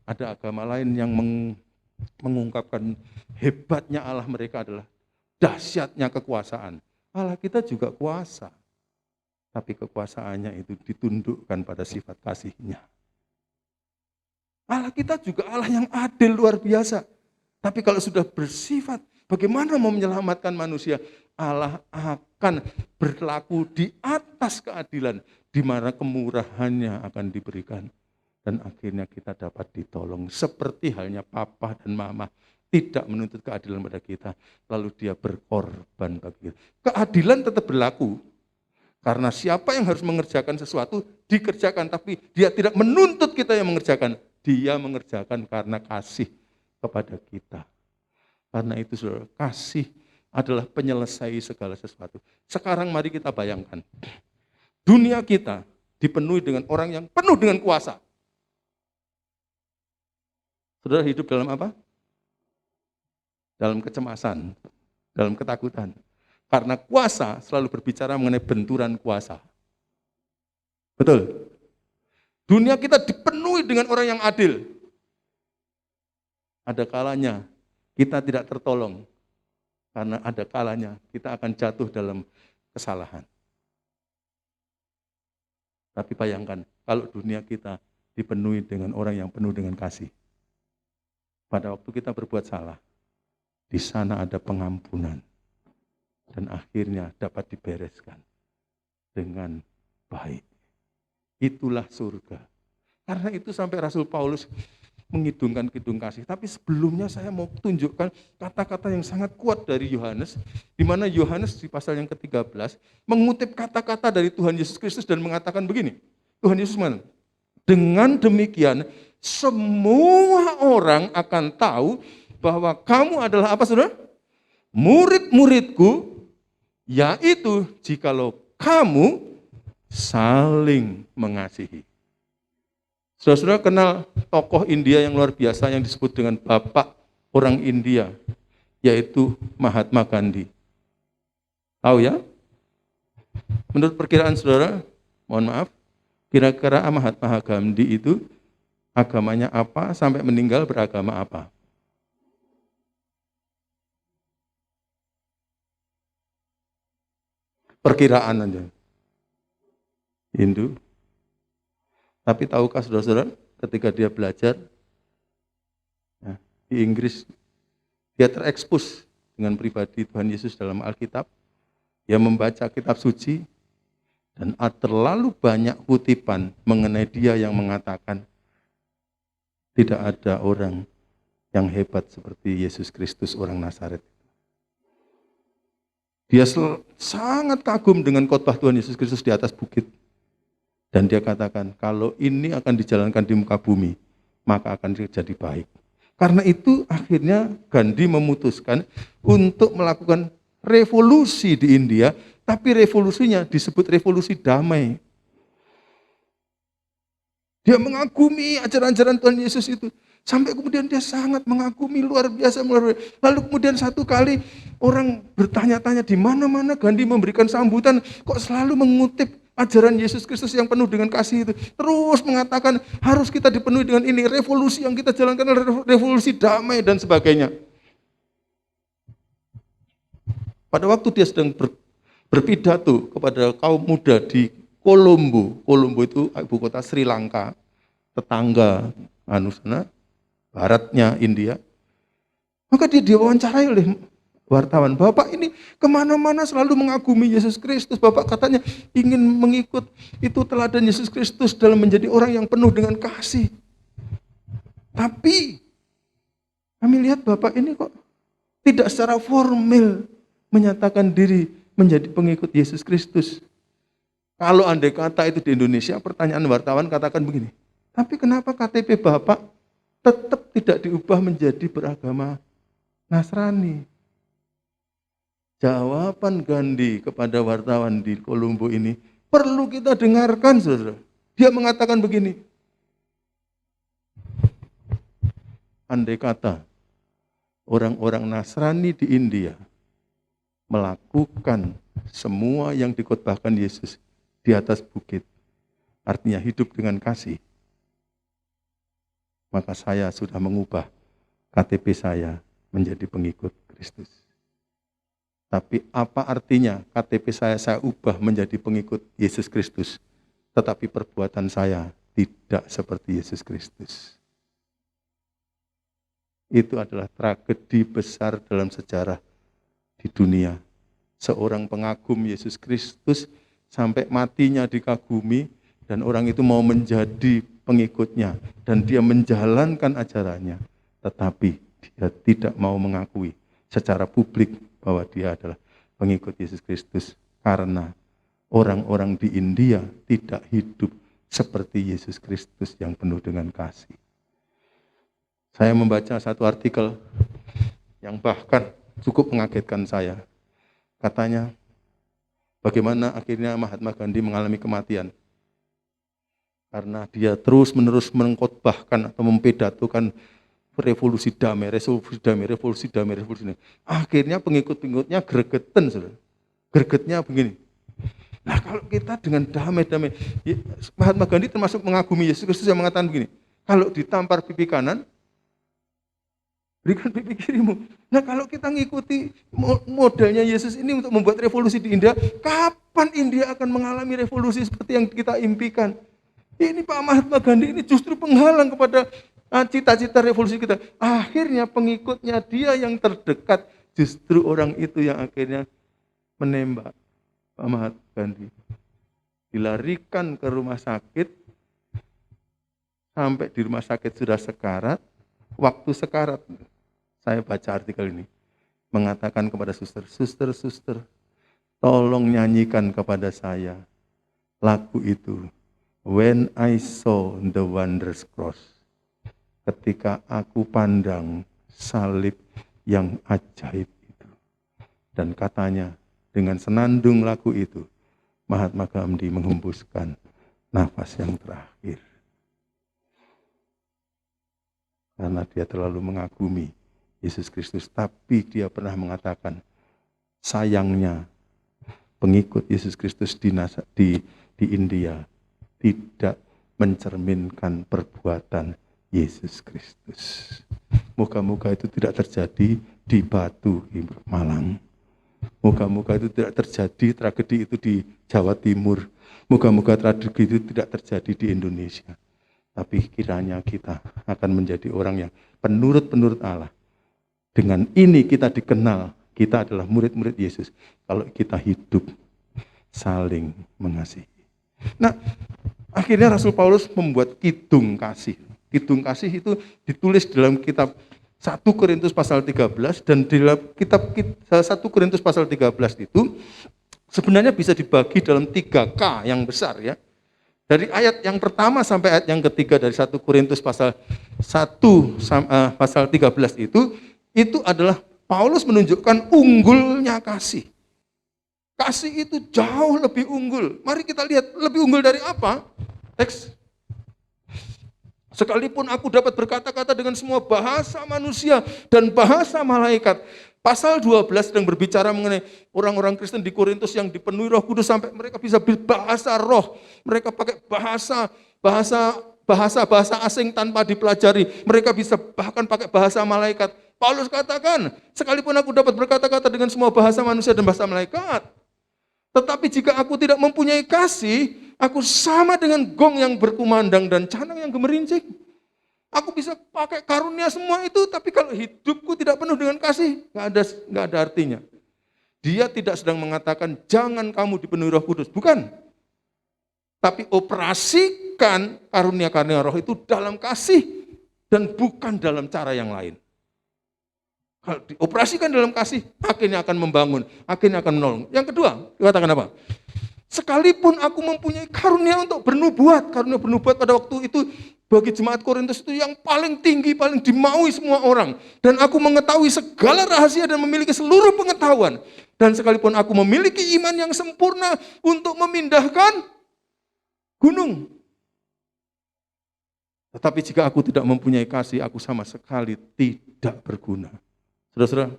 ada agama lain yang mengungkapkan hebatnya Allah mereka adalah dahsyatnya kekuasaan. Allah kita juga kuasa, tapi kekuasaannya itu ditundukkan pada sifat kasih-Nya. Allah kita juga Allah yang adil luar biasa. Tapi kalau sudah bersifat, bagaimana mau menyelamatkan manusia? Allah akan berlaku di atas keadilan, di mana kemurahannya akan diberikan. Dan akhirnya kita dapat ditolong. Seperti halnya papa dan mama tidak menuntut keadilan pada kita, lalu dia berkorban bagi kita. Keadilan tetap berlaku. Karena siapa yang harus mengerjakan sesuatu, dikerjakan. Tapi dia tidak menuntut kita yang mengerjakan. Dia mengerjakan karena kasih kepada kita. Karena itu saudara, kasih adalah penyelesai segala sesuatu. Sekarang mari kita bayangkan, dunia kita dipenuhi dengan orang yang penuh dengan kuasa. Saudara hidup dalam apa? Dalam kecemasan, dalam ketakutan. Karena kuasa selalu berbicara mengenai benturan kuasa. Betul? Dunia kita dipenuhi dengan orang yang adil. Ada kalanya kita tidak tertolong. Karena ada kalanya kita akan jatuh dalam kesalahan. Tapi bayangkan, kalau dunia kita dipenuhi dengan orang yang penuh dengan kasih. Pada waktu kita berbuat salah, di sana ada pengampunan. Dan akhirnya dapat dibereskan dengan baik. Itulah surga. Karena itu sampai Rasul Paulus mengidungkan kidung kasih. Tapi sebelumnya saya mau tunjukkan kata-kata yang sangat kuat dari Yohanes, di mana Yohanes di pasal yang ke-13 mengutip kata-kata dari Tuhan Yesus Kristus dan mengatakan begini. Tuhan Yesus mana? Dengan demikian semua orang akan tahu bahwa kamu adalah apa, saudara? Murid-muridku, yaitu jikalau kamu saling mengasihi. Saudara-saudara kenal tokoh India yang luar biasa yang disebut dengan Bapak orang India, yaitu Mahatma Gandhi. Tahu ya? Menurut perkiraan saudara, mohon maaf, kira-kira Mahatma Gandhi itu agamanya apa sampai meninggal beragama apa? Perkiraan aja. Hindu. Tapi tahukah saudara-saudara, ketika dia belajar di Inggris, dia terekspos dengan pribadi Tuhan Yesus dalam Alkitab. Dia membaca kitab suci, dan terlalu banyak kutipan mengenai dia yang mengatakan, tidak ada orang yang hebat seperti Yesus Kristus orang Nazaret. Dia sangat kagum dengan khotbah Tuhan Yesus Kristus di atas bukit. Dan dia katakan, kalau ini akan dijalankan di muka bumi, maka akan jadi baik. Karena itu akhirnya Gandhi memutuskan untuk melakukan revolusi di India, tapi revolusinya disebut revolusi damai. Dia mengagumi ajaran-ajaran Tuhan Yesus itu. Sampai kemudian dia sangat mengagumi, luar biasa. Lalu kemudian satu kali orang bertanya-tanya di mana-mana Gandhi memberikan sambutan, kok selalu mengutip ajaran Yesus Kristus yang penuh dengan kasih itu. Terus mengatakan harus kita dipenuhi dengan ini. Revolusi yang kita jalankan adalah revolusi damai dan sebagainya. Pada waktu dia sedang berpidato kepada kaum muda di Colombo. Colombo itu ibu kota Sri Lanka, tetangga sana, baratnya India. Maka dia diwawancarai oleh wartawan, Bapak ini kemana-mana selalu mengagumi Yesus Kristus. Bapak katanya ingin mengikut itu teladan Yesus Kristus dalam menjadi orang yang penuh dengan kasih. Tapi kami lihat Bapak ini kok tidak secara formal menyatakan diri menjadi pengikut Yesus Kristus. Kalau andai kata itu di Indonesia, pertanyaan wartawan katakan begini, tapi kenapa KTP Bapak tetap tidak diubah menjadi beragama Nasrani? Jawaban Gandhi kepada wartawan di Colombo ini perlu kita dengarkan, saudara. Dia mengatakan begini, andai kata orang-orang Nasrani di India melakukan semua yang dikhotbahkan Yesus di atas bukit, artinya hidup dengan kasih, maka saya sudah mengubah KTP saya menjadi pengikut Kristus. Tapi apa artinya KTP saya ubah menjadi pengikut Yesus Kristus, tetapi perbuatan saya tidak seperti Yesus Kristus? Itu adalah tragedi besar dalam sejarah di dunia. Seorang pengagum Yesus Kristus sampai matinya dikagumi, dan orang itu mau menjadi pengikutnya, dan dia menjalankan ajarannya, tetapi dia tidak mau mengakui secara publik bahwa dia adalah pengikut Yesus Kristus, karena orang-orang di India tidak hidup seperti Yesus Kristus yang penuh dengan kasih. Saya membaca satu artikel yang bahkan cukup mengagetkan saya. Katanya, bagaimana akhirnya Mahatma Gandhi mengalami kematian? Karena dia terus-menerus mengkhotbahkan atau mempedatokan revolusi damai, revolusi damai, revolusi damai, revolusi damai. Akhirnya pengikut-pengikutnya gregetan, saudara. Gregetnya begini. Nah, kalau kita dengan damai-damai, Mahatma Gandhi termasuk mengagumi Yesus Kristus yang mengatakan begini, kalau ditampar pipi kanan, berikan pipi kirimu. Nah, kalau kita ngikuti modelnya Yesus ini untuk membuat revolusi di India, kapan India akan mengalami revolusi seperti yang kita impikan? Ini Pak Mahatma Gandhi ini justru penghalang kepada cita-cita revolusi kita. Akhirnya pengikutnya dia yang terdekat, justru orang itu yang akhirnya menembak Pak Mahatma Gandhi. Dilarikan ke rumah sakit sampai di rumah sakit sudah sekarat, waktu sekarat, saya baca artikel ini, mengatakan kepada suster, suster, tolong nyanyikan kepada saya lagu itu, When I Saw the Wondrous Cross. Ketika aku pandang salib yang ajaib itu. Dan katanya, dengan senandung lagu itu, Mahatma Gandhi menghembuskan nafas yang terakhir. Karena dia terlalu mengagumi Yesus Kristus, tapi dia pernah mengatakan, sayangnya pengikut Yesus Kristus di India tidak mencerminkan perbuatan Yesus Kristus. Moga-moga itu tidak terjadi di Batu Malang. Moga-moga itu tidak terjadi, tragedi itu di Jawa Timur. Moga-moga tragedi itu tidak terjadi di Indonesia. Tapi kiranya kita akan menjadi orang yang penurut-penurut Allah. Dengan ini kita dikenal, kita adalah murid-murid Yesus. Kalau kita hidup saling mengasihi. Nah, akhirnya Rasul Paulus membuat kidung kasih. Kidung kasih itu ditulis dalam kitab 1 Korintus pasal 13, dan di dalam kitab 1 Korintus pasal 13 itu sebenarnya bisa dibagi dalam 3K yang besar ya. Dari ayat yang pertama sampai ayat yang ketiga dari 1 Korintus pasal 1 pasal 13 itu adalah Paulus menunjukkan unggulnya kasih. Kasih itu jauh lebih unggul. Mari kita lihat lebih unggul dari apa? Teks. Sekalipun aku dapat berkata-kata dengan semua bahasa manusia dan bahasa malaikat. Pasal 12 sedang berbicara mengenai orang-orang Kristen di Korintus yang dipenuhi Roh Kudus sampai mereka bisa berbahasa roh. Mereka pakai bahasa asing tanpa dipelajari. Mereka bisa bahkan pakai bahasa malaikat. Paulus katakan, sekalipun aku dapat berkata-kata dengan semua bahasa manusia dan bahasa malaikat, tetapi jika aku tidak mempunyai kasih, aku sama dengan gong yang berkumandang dan canang yang gemerincing. Aku bisa pakai karunia semua itu, tapi kalau hidupku tidak penuh dengan kasih, nggak ada artinya. Dia tidak sedang mengatakan jangan kamu dipenuhi Roh Kudus, bukan. Tapi operasikan karunia-karunia Roh itu dalam kasih dan bukan dalam cara yang lain. Kalau dioperasikan dalam kasih, akhirnya akan membangun, akhirnya akan menolong. Yang kedua, dikatakan apa? Sekalipun aku mempunyai karunia untuk bernubuat, karunia bernubuat pada waktu itu bagi jemaat Korintus itu yang paling tinggi, paling dimaui semua orang. Dan aku mengetahui segala rahasia dan memiliki seluruh pengetahuan. Dan sekalipun aku memiliki iman yang sempurna untuk memindahkan gunung. Tetapi jika aku tidak mempunyai kasih, aku sama sekali tidak berguna. Saudara-saudara,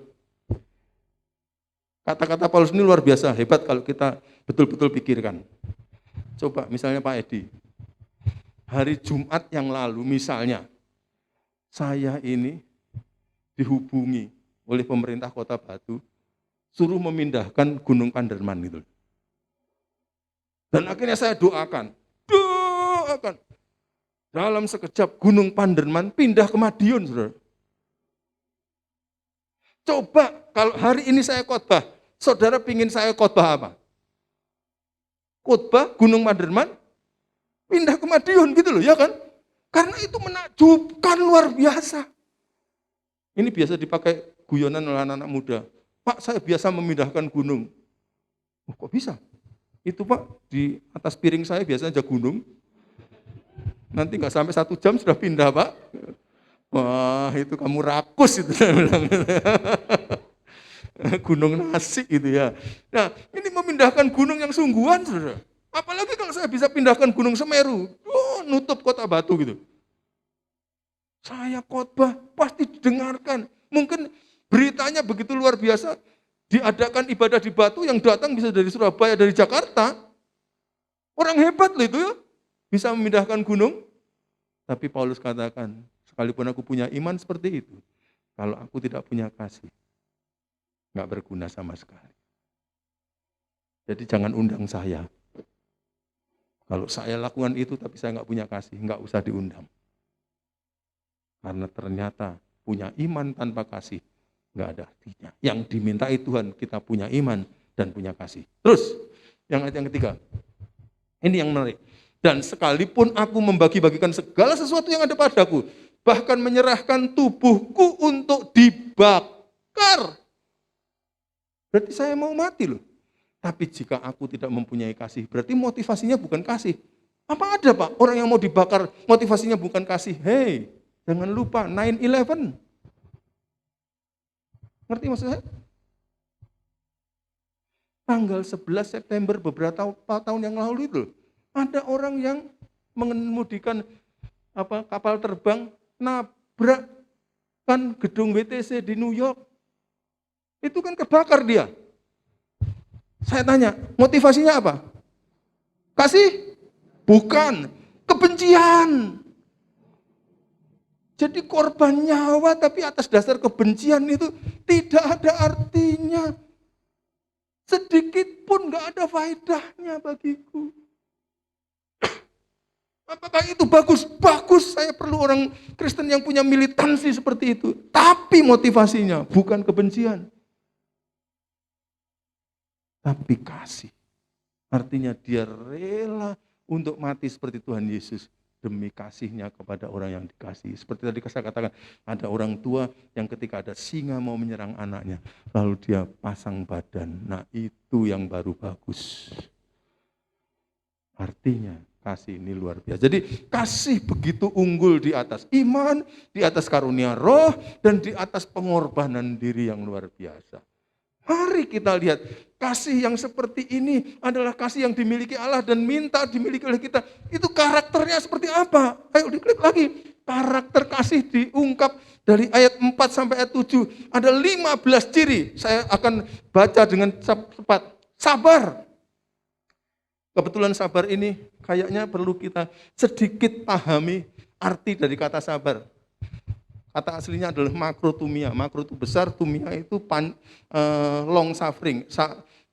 kata-kata Paulus ini luar biasa, hebat kalau kita betul-betul pikirkan. Coba misalnya Pak Edi, hari Jumat yang lalu misalnya, saya ini dihubungi oleh pemerintah Kota Batu, suruh memindahkan Gunung Panderman gitu. Dan akhirnya saya doakan. Dalam sekejap Gunung Panderman pindah ke Madiun, saudara. Coba kalau hari ini saya khotbah, saudara pingin saya khotbah apa? Khotbah Gunung Panderman pindah ke Madiun gitu loh, ya kan? Karena itu menakjubkan luar biasa. Ini biasa dipakai guyonan oleh anak-anak muda. Pak, saya biasa memindahkan gunung. Oh, kok bisa? Itu Pak, di atas piring saya biasanya ada gunung. Nanti nggak sampai 1 jam sudah pindah Pak. Wah, itu kamu rakus itu saya bilang. Gunung nasi gitu ya. Nah, ini memindahkan gunung yang sungguhan, saudara. Apalagi kalau saya bisa pindahkan Gunung Semeru, nutup Kota Batu gitu. Saya khotbah pasti didengarkan. Mungkin beritanya begitu luar biasa, diadakan ibadah di Batu yang datang bisa dari Surabaya, dari Jakarta. Orang hebat loh itu ya, bisa memindahkan gunung. Tapi Paulus katakan, sekalipun aku punya iman seperti itu, kalau aku tidak punya kasih, nggak berguna sama sekali. Jadi jangan undang saya. Kalau saya lakukan itu tapi saya nggak punya kasih, nggak usah diundang. Karena ternyata punya iman tanpa kasih, nggak ada artinya. Yang dimintai Tuhan, kita punya iman dan punya kasih. Terus, yang ayat yang ketiga. Ini yang menarik. Dan sekalipun aku membagi-bagikan segala sesuatu yang ada padaku, bahkan menyerahkan tubuhku untuk dibakar. Berarti saya mau mati loh. Tapi jika aku tidak mempunyai kasih, berarti motivasinya bukan kasih. Apa ada Pak, orang yang mau dibakar motivasinya bukan kasih? Hei, jangan lupa 9/11. Ngerti maksud saya? Tanggal 11 September beberapa tahun yang lalu itu, ada orang yang mengemudikan kapal terbang, nabrak kan gedung WTC di New York. Itu kan kebakar dia. Saya tanya, motivasinya apa? Kasih? Bukan, kebencian. Jadi korban nyawa tapi atas dasar kebencian itu tidak ada artinya. Sedikit pun gak ada faedahnya bagiku. Apakah itu bagus? Bagus, saya perlu orang Kristen yang punya militansi seperti itu. Tapi motivasinya bukan kebencian. Tapi kasih. Artinya dia rela untuk mati seperti Tuhan Yesus demi kasihnya kepada orang yang dikasihi. Seperti tadi saya katakan, ada orang tua yang ketika ada singa mau menyerang anaknya, lalu dia pasang badan. Nah itu yang baru bagus. Artinya kasih ini luar biasa. Jadi kasih begitu unggul di atas iman, di atas karunia roh, dan di atas pengorbanan diri yang luar biasa. Mari kita lihat, kasih yang seperti ini adalah kasih yang dimiliki Allah dan minta dimiliki oleh kita. Itu karakternya seperti apa? Ayo diklik lagi. Karakter kasih diungkap dari ayat 4 sampai ayat 7. Ada 15 ciri. Saya akan baca dengan cepat. Sabar. Kebetulan sabar ini kayaknya perlu kita sedikit pahami arti dari kata sabar. Kata aslinya adalah makrotumia. Makro itu besar, tumia itu long suffering,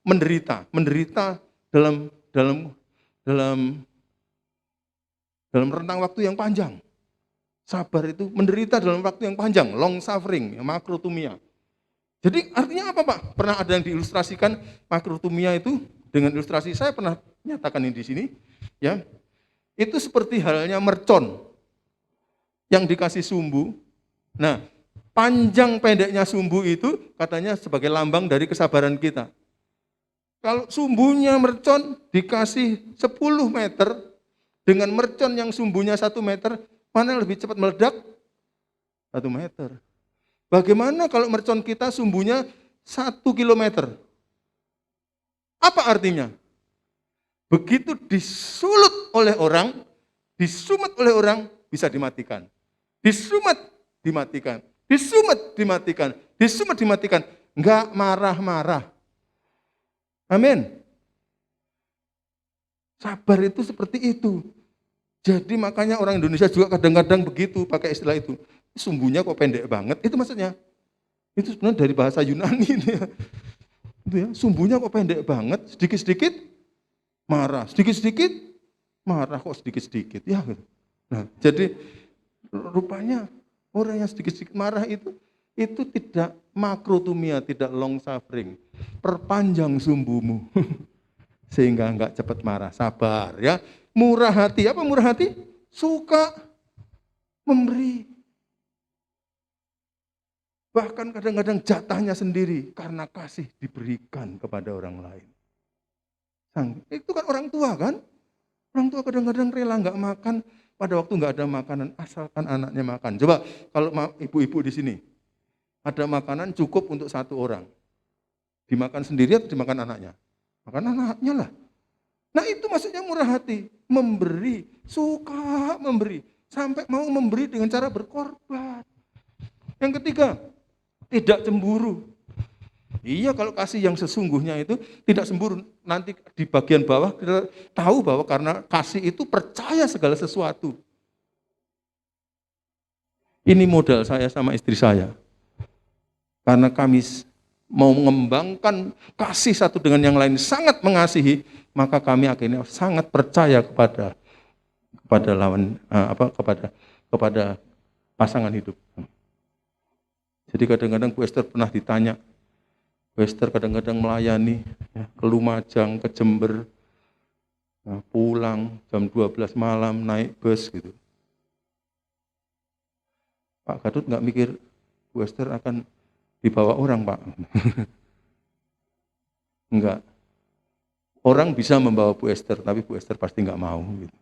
menderita. Menderita dalam rentang waktu yang panjang. Sabar itu menderita dalam waktu yang panjang, long suffering, makrotumia. Jadi artinya apa Pak? Pernah ada yang diilustrasikan makrotumia itu dengan ilustrasi, saya pernah nyatakan ini di sini, ya. Itu seperti halnya mercon yang dikasih sumbu. Nah, panjang pendeknya sumbu itu katanya sebagai lambang dari kesabaran kita. Kalau sumbunya mercon dikasih 10 meter, dengan mercon yang sumbunya 1 meter, mana lebih cepat meledak? 1 meter. Bagaimana kalau mercon kita sumbunya 1 kilometer? Apa artinya? Begitu disulut oleh orang, disumet oleh orang, bisa dimatikan. Disumet, dimatikan. Disumet, dimatikan. Disumet, dimatikan. Enggak marah-marah. Amin. Sabar itu seperti itu. Jadi makanya orang Indonesia juga kadang-kadang begitu pakai istilah itu. Sumbunya kok pendek banget, itu maksudnya. Itu sebenarnya dari bahasa Yunani ini ya. Itu ya, sumbunya kok pendek banget, sedikit-sedikit marah, sedikit-sedikit marah, kok sedikit-sedikit ya. Nah, jadi rupanya orang yang sedikit-sedikit marah itu tidak makrotumia, tidak long suffering. Perpanjang sumbumu sehingga enggak cepat marah, sabar ya. Murah hati, apa murah hati? Suka memberi. Bahkan kadang-kadang jatahnya sendiri karena kasih diberikan kepada orang lain. Itu kan orang tua kan? Orang tua kadang-kadang rela nggak makan pada waktu nggak ada makanan, asalkan anaknya makan. Coba kalau ibu-ibu di sini, ada makanan cukup untuk 1 orang. Dimakan sendiri atau dimakan anaknya? Makan anaknya lah. Nah itu maksudnya murah hati. Memberi, suka memberi. Sampai mau memberi dengan cara berkorban. Yang ketiga, tidak cemburu. Iya, kalau kasih yang sesungguhnya itu tidak cemburu. Nanti di bagian bawah kita tahu bahwa karena kasih itu percaya segala sesuatu. Ini modal saya sama istri saya. Karena kami mau mengembangkan kasih satu dengan yang lain, sangat mengasihi, maka kami akhirnya sangat percaya kepada kepada pasangan hidup. Jadi kadang-kadang Bu Esther pernah ditanya, Bu Esther kadang-kadang melayani ya, ke Lumajang, ke Jember. Nah, pulang jam 12 malam naik bus gitu. Pak Gadot nggak mikir Bu Esther akan dibawa orang, Pak. Enggak. Orang bisa membawa Bu Esther, tapi Bu Esther pasti nggak mau. Gitu.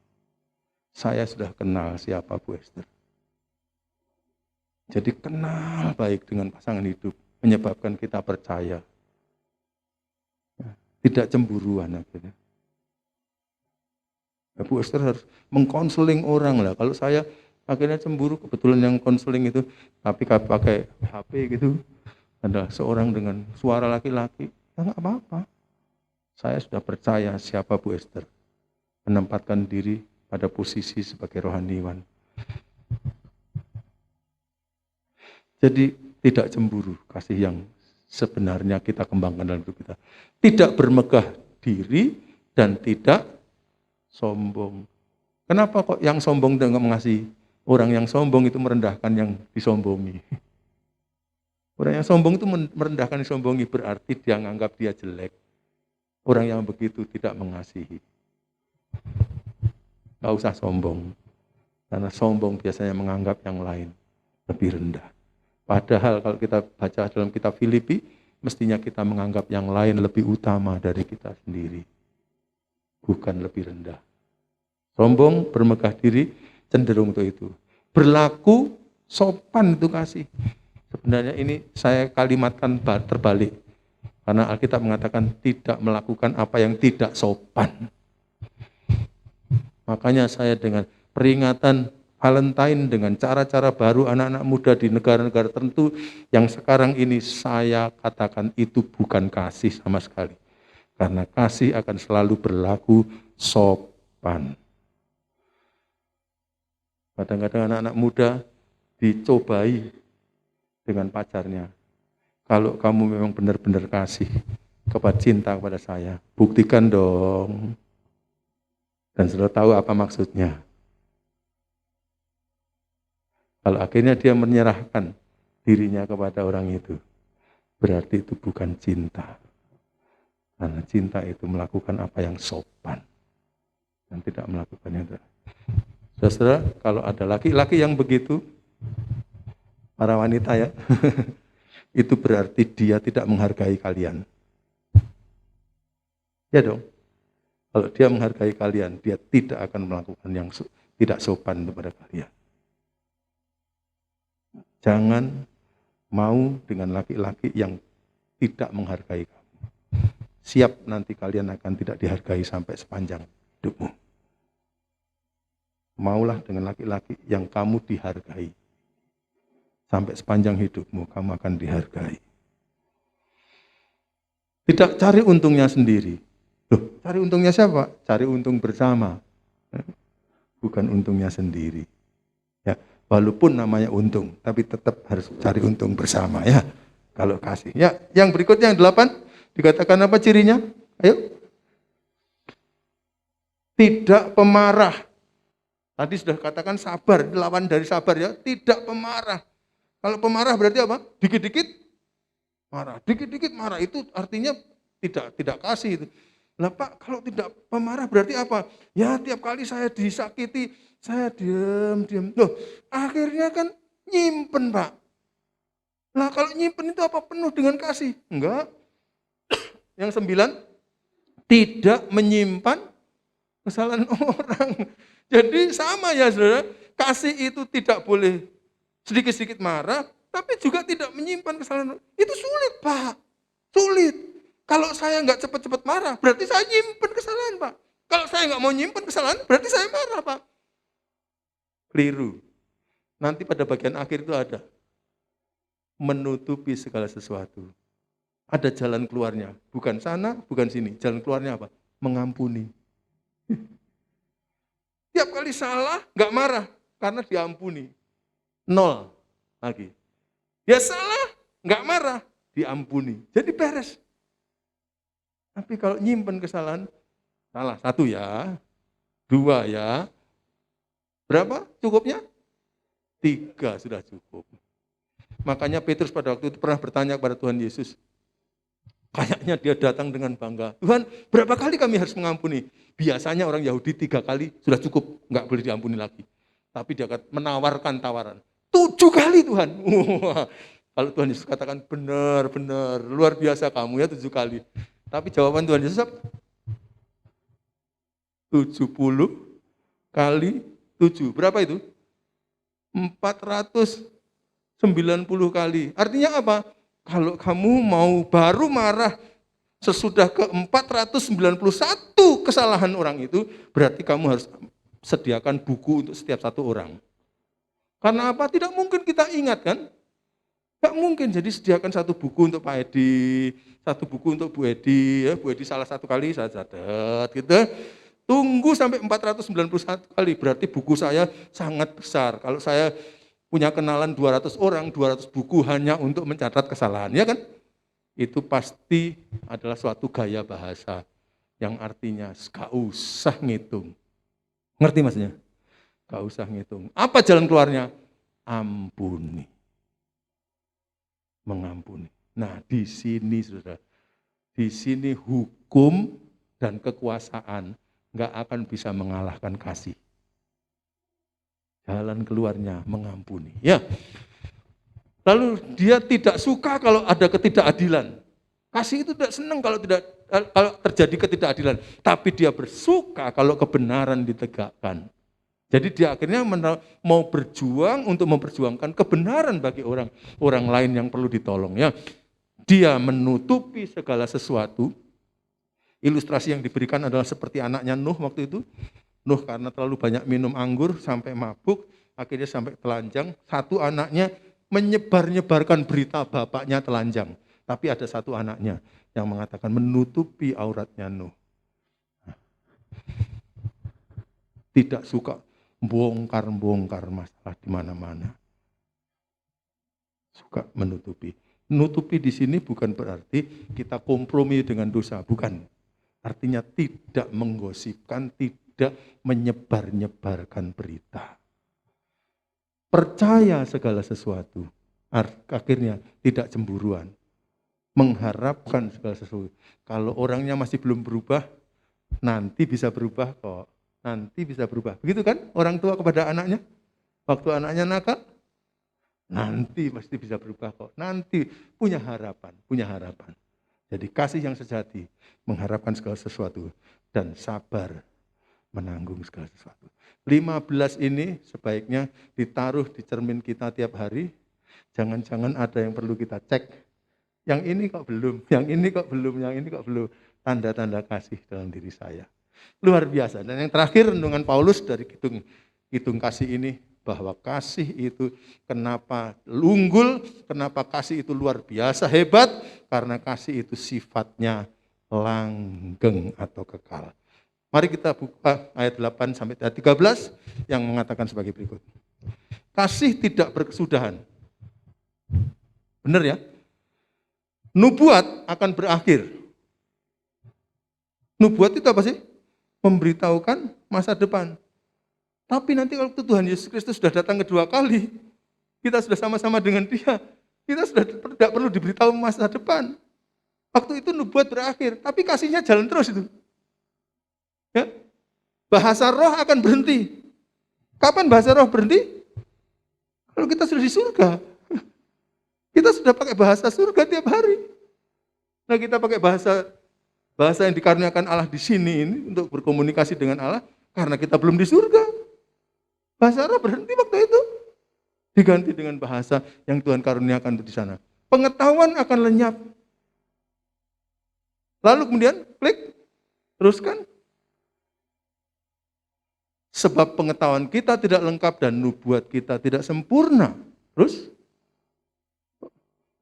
Saya sudah kenal siapa Bu Esther. Jadi kenal baik dengan pasangan hidup, menyebabkan kita percaya. Tidak cemburuan akhirnya. Bu Esther harus mengkonseling orang lah. Kalau saya akhirnya cemburu, kebetulan yang konseling itu, tapi pakai HP gitu, ada seorang dengan suara laki-laki, ya nggak apa-apa. Saya sudah percaya siapa Bu Esther, menempatkan diri pada posisi sebagai rohaniwan. Jadi tidak cemburu, kasih yang sebenarnya kita kembangkan dalam hidup kita. Tidak bermegah diri dan tidak sombong. Kenapa kok yang sombong tidak mengasihi? Orang yang sombong itu merendahkan yang disombongi. Orang yang sombong itu merendahkan yang disombongi, berarti dia menganggap dia jelek. Orang yang begitu tidak mengasihi. Gak usah sombong. Karena sombong biasanya menganggap yang lain lebih rendah. Padahal kalau kita baca dalam kitab Filipi, mestinya kita menganggap yang lain lebih utama dari kita sendiri. Bukan lebih rendah. Sombong, bermegah diri, cenderung untuk itu. Berlaku sopan itu kasih. Sebenarnya ini saya kalimatkan terbalik. Karena Alkitab mengatakan tidak melakukan apa yang tidak sopan. Makanya saya dengan peringatan Valentine dengan cara-cara baru anak-anak muda di negara-negara tertentu yang sekarang ini saya katakan itu bukan kasih sama sekali. Karena kasih akan selalu berlaku sopan. Kadang-kadang anak-anak muda dicobai dengan pacarnya. Kalau kamu memang benar-benar kasih kepada cinta kepada saya, buktikan dong. Dan sudah tahu apa maksudnya. Kalau akhirnya dia menyerahkan dirinya kepada orang itu, berarti itu bukan cinta. Karena cinta itu melakukan apa yang sopan dan tidak melakukan yang tidak. Saudara, kalau ada laki-laki yang begitu, para wanita ya, itu berarti dia tidak menghargai kalian. Ya dong. Kalau dia menghargai kalian, dia tidak akan melakukan yang tidak sopan kepada kalian. Jangan mau dengan laki-laki yang tidak menghargai kamu. Siap nanti kalian akan tidak dihargai sampai sepanjang hidupmu. Maulah dengan laki-laki yang kamu dihargai. Sampai sepanjang hidupmu kamu akan dihargai. Tidak cari untungnya sendiri. Loh, cari untungnya siapa? Cari untung bersama. Bukan untungnya sendiri. Ya, walaupun namanya untung, tapi tetap harus cari untung bersama ya. Kalau kasih. Ya, yang berikutnya yang 8 dikatakan apa cirinya? Ayo. Tidak pemarah. Tadi sudah katakan sabar, lawan dari sabar ya. Tidak pemarah. Kalau pemarah berarti apa? Dikit-dikit marah. Dikit-dikit marah itu artinya tidak kasih itu. Lah Pak, kalau tidak pemarah berarti apa? Ya tiap kali saya disakiti, saya diam. Loh, akhirnya kan nyimpen Pak. Nah kalau nyimpen itu apa? Penuh dengan kasih? Enggak. Yang 9, tidak menyimpan kesalahan orang. Jadi sama ya saudara, kasih itu tidak boleh sedikit-sedikit marah, tapi juga tidak menyimpan kesalahan. Itu sulit Pak, sulit. Kalau saya nggak cepat-cepat marah, berarti saya nyimpan kesalahan Pak. Kalau saya nggak mau nyimpan kesalahan, berarti saya marah Pak. Keliru. Nanti pada bagian akhir itu ada menutupi segala sesuatu. Ada jalan keluarnya, bukan sana, bukan sini. Jalan keluarnya apa? Mengampuni. Tiap kali salah, nggak marah, karena diampuni. 0 lagi. Dia salah, nggak marah, diampuni. Jadi beres. Tapi kalau nyimpen kesalahan, salah 1 ya, 2 ya. Berapa cukupnya? 3 sudah cukup. Makanya Petrus pada waktu itu pernah bertanya kepada Tuhan Yesus, Kayaknya dia datang dengan bangga. Tuhan, berapa kali kami harus mengampuni? Biasanya orang Yahudi 3 kali sudah cukup, nggak boleh diampuni lagi. Tapi dia menawarkan tawaran. 7 kali Tuhan. Wah, kalau Tuhan Yesus katakan benar, luar biasa kamu ya 7 kali. Tapi jawaban Tuhan Yesus 70 kali 7. Berapa itu? 490 kali. Artinya apa? Kalau kamu mau baru marah sesudah ke 491 kesalahan orang itu, berarti kamu harus sediakan buku untuk setiap satu orang. Karena apa? Tidak mungkin kita ingat kan? Tidak mungkin, jadi sediakan satu buku untuk Pak Edi, satu buku untuk Bu Edi, ya, Bu Edi salah satu kali saya catat gitu. Tunggu sampai 491 kali, berarti buku saya sangat besar. Kalau saya punya kenalan 200 orang, 200 buku hanya untuk mencatat kesalahan, ya kan? Itu pasti adalah suatu gaya bahasa yang artinya gak usah ngitung. Ngerti maksudnya? Gak usah ngitung. Apa jalan keluarnya? Ampuni. Mengampuni. Nah, di sini Saudara, di sini hukum dan kekuasaan nggak akan bisa mengalahkan kasih. Jalan keluarnya mengampuni. Ya. Lalu dia tidak suka kalau ada ketidakadilan. Kasih itu tidak senang kalau terjadi ketidakadilan, tapi dia bersuka kalau kebenaran ditegakkan. Jadi dia akhirnya mau berjuang untuk memperjuangkan kebenaran bagi orang lain yang perlu ditolong. Ya. Dia menutupi segala sesuatu. Ilustrasi yang diberikan adalah seperti anaknya Nuh waktu itu. Nuh karena terlalu banyak minum anggur sampai mabuk, akhirnya sampai telanjang. Satu anaknya menyebar-nyebarkan berita bapaknya telanjang. Tapi ada satu anaknya yang mengatakan menutupi auratnya Nuh. Tidak suka bongkar-bongkar masalah di mana-mana. Suka menutupi. Menutupi di sini bukan berarti kita kompromi dengan dosa, bukan. Artinya tidak menggosipkan, tidak menyebar-nyebarkan berita. Percaya segala sesuatu, akhirnya tidak cemburuan. Mengharapkan segala sesuatu. Kalau orangnya masih belum berubah, nanti bisa berubah kok. Nanti bisa berubah. Begitu kan orang tua kepada anaknya? Waktu anaknya nakal, nanti pasti bisa berubah kok. Nanti punya harapan, punya harapan. Jadi kasih yang sejati, mengharapkan segala sesuatu, dan sabar menanggung segala sesuatu. 15 ini sebaiknya ditaruh di cermin kita tiap hari. Jangan-jangan ada yang perlu kita cek. Yang ini kok belum, yang ini kok belum, yang ini kok belum. Tanda-tanda kasih dalam diri saya. Luar biasa. Dan yang terakhir renungan Paulus dari Kidung Kasih ini, bahwa kasih itu kenapa unggul, kenapa kasih itu luar biasa hebat, karena kasih itu sifatnya langgeng atau kekal. Mari kita buka ayat 8 sampai 13 yang mengatakan sebagai berikut. Kasih tidak berkesudahan. Benar ya? Nubuat akan berakhir. Nubuat itu apa sih? Memberitahukan masa depan. Tapi nanti kalau Tuhan Yesus Kristus sudah datang kedua kali, kita sudah sama-sama dengan Dia, kita sudah tidak perlu diberitahu masa depan. Waktu itu nubuat berakhir, tapi kasihnya jalan terus itu. Ya. Bahasa roh akan berhenti. Kapan bahasa roh berhenti? Kalau kita sudah di surga. Kita sudah pakai bahasa surga tiap hari. Nah, kita pakai bahasa yang dikaruniakan Allah di sini ini untuk berkomunikasi dengan Allah karena kita belum di surga. Bahasa roh berhenti waktu itu. Diganti dengan bahasa yang Tuhan karuniakan di sana. Pengetahuan akan lenyap. Lalu kemudian klik, teruskan. Sebab pengetahuan kita tidak lengkap dan nubuat kita tidak sempurna. Terus?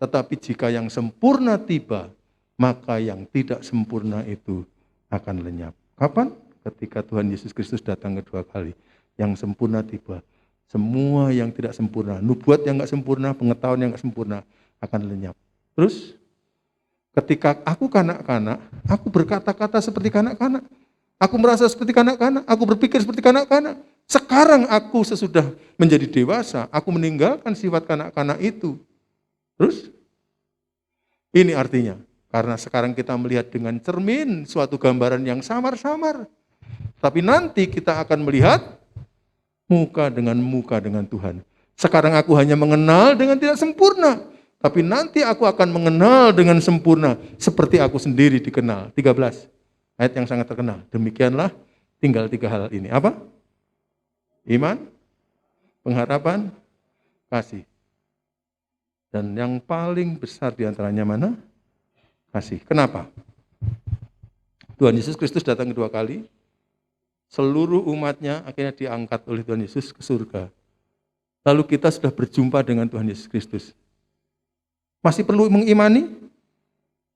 Tetapi jika yang sempurna tiba, maka yang tidak sempurna itu akan lenyap. Kapan? Ketika Tuhan Yesus Kristus datang kedua kali. Yang sempurna tiba. Semua yang tidak sempurna, nubuat yang nggak sempurna, pengetahuan yang nggak sempurna akan lenyap. Terus, ketika aku kanak-kanak, aku berkata-kata seperti kanak-kanak. Aku merasa seperti kanak-kanak, aku berpikir seperti kanak-kanak. Sekarang aku sesudah menjadi dewasa, aku meninggalkan sifat kanak-kanak itu. Terus, ini artinya, Karena sekarang kita melihat dengan cermin suatu gambaran yang samar-samar. Tapi nanti kita akan melihat muka dengan Tuhan. Sekarang aku hanya mengenal dengan tidak sempurna. Tapi nanti aku akan mengenal dengan sempurna seperti aku sendiri dikenal. 13, ayat yang sangat terkenal. Demikianlah tinggal 3 hal ini. Apa? Iman, pengharapan, kasih. Dan yang paling besar diantaranya mana? Kasih. Kenapa? Tuhan Yesus Kristus datang kedua kali. Seluruh umatnya akhirnya diangkat oleh Tuhan Yesus ke surga. Lalu kita sudah berjumpa dengan Tuhan Yesus Kristus. Masih perlu mengimani?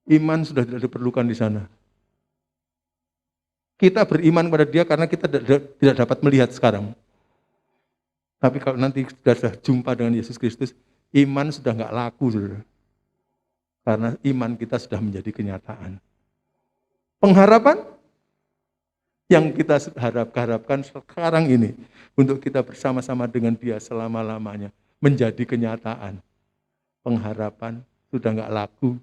Iman sudah tidak diperlukan di sana. Kita beriman pada Dia karena kita tidak dapat melihat sekarang. Tapi kalau nanti sudah jumpa dengan Yesus Kristus, iman sudah nggak laku, saudara. Karena iman kita sudah menjadi kenyataan. Pengharapan yang kita harapkan sekarang ini untuk kita bersama-sama dengan Dia selama-lamanya menjadi kenyataan. Pengharapan sudah nggak laku.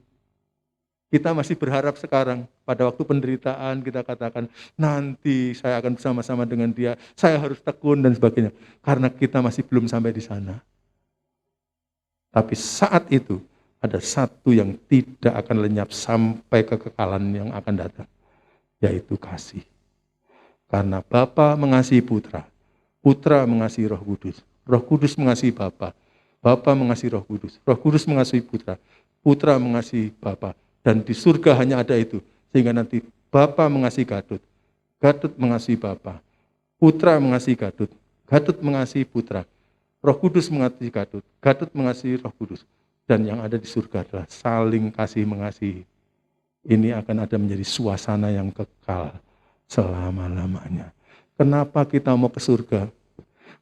Kita masih berharap sekarang, pada waktu penderitaan kita katakan, nanti saya akan bersama-sama dengan Dia, saya harus tekun dan sebagainya. Karena kita masih belum sampai di sana. Tapi saat itu, ada satu yang tidak akan lenyap sampai kekekalan yang akan datang, yaitu kasih. Karena Bapa mengasihi Putra, Putra mengasihi Roh Kudus, Roh Kudus mengasihi Bapa, Bapa mengasihi Roh Kudus, Roh Kudus mengasihi Putra, Putra mengasihi Bapa. Dan di surga hanya ada itu, sehingga nanti Bapa mengasihi Gadut, Gadut mengasihi Bapa, Putra mengasihi Gadut, Gadut mengasihi Putra, Roh Kudus mengasihi Gadut, Gadut mengasihi Roh Kudus. Dan yang ada di surga adalah saling kasih mengasihi. Ini akan ada menjadi suasana yang kekal selama-lamanya. Kenapa kita mau ke surga?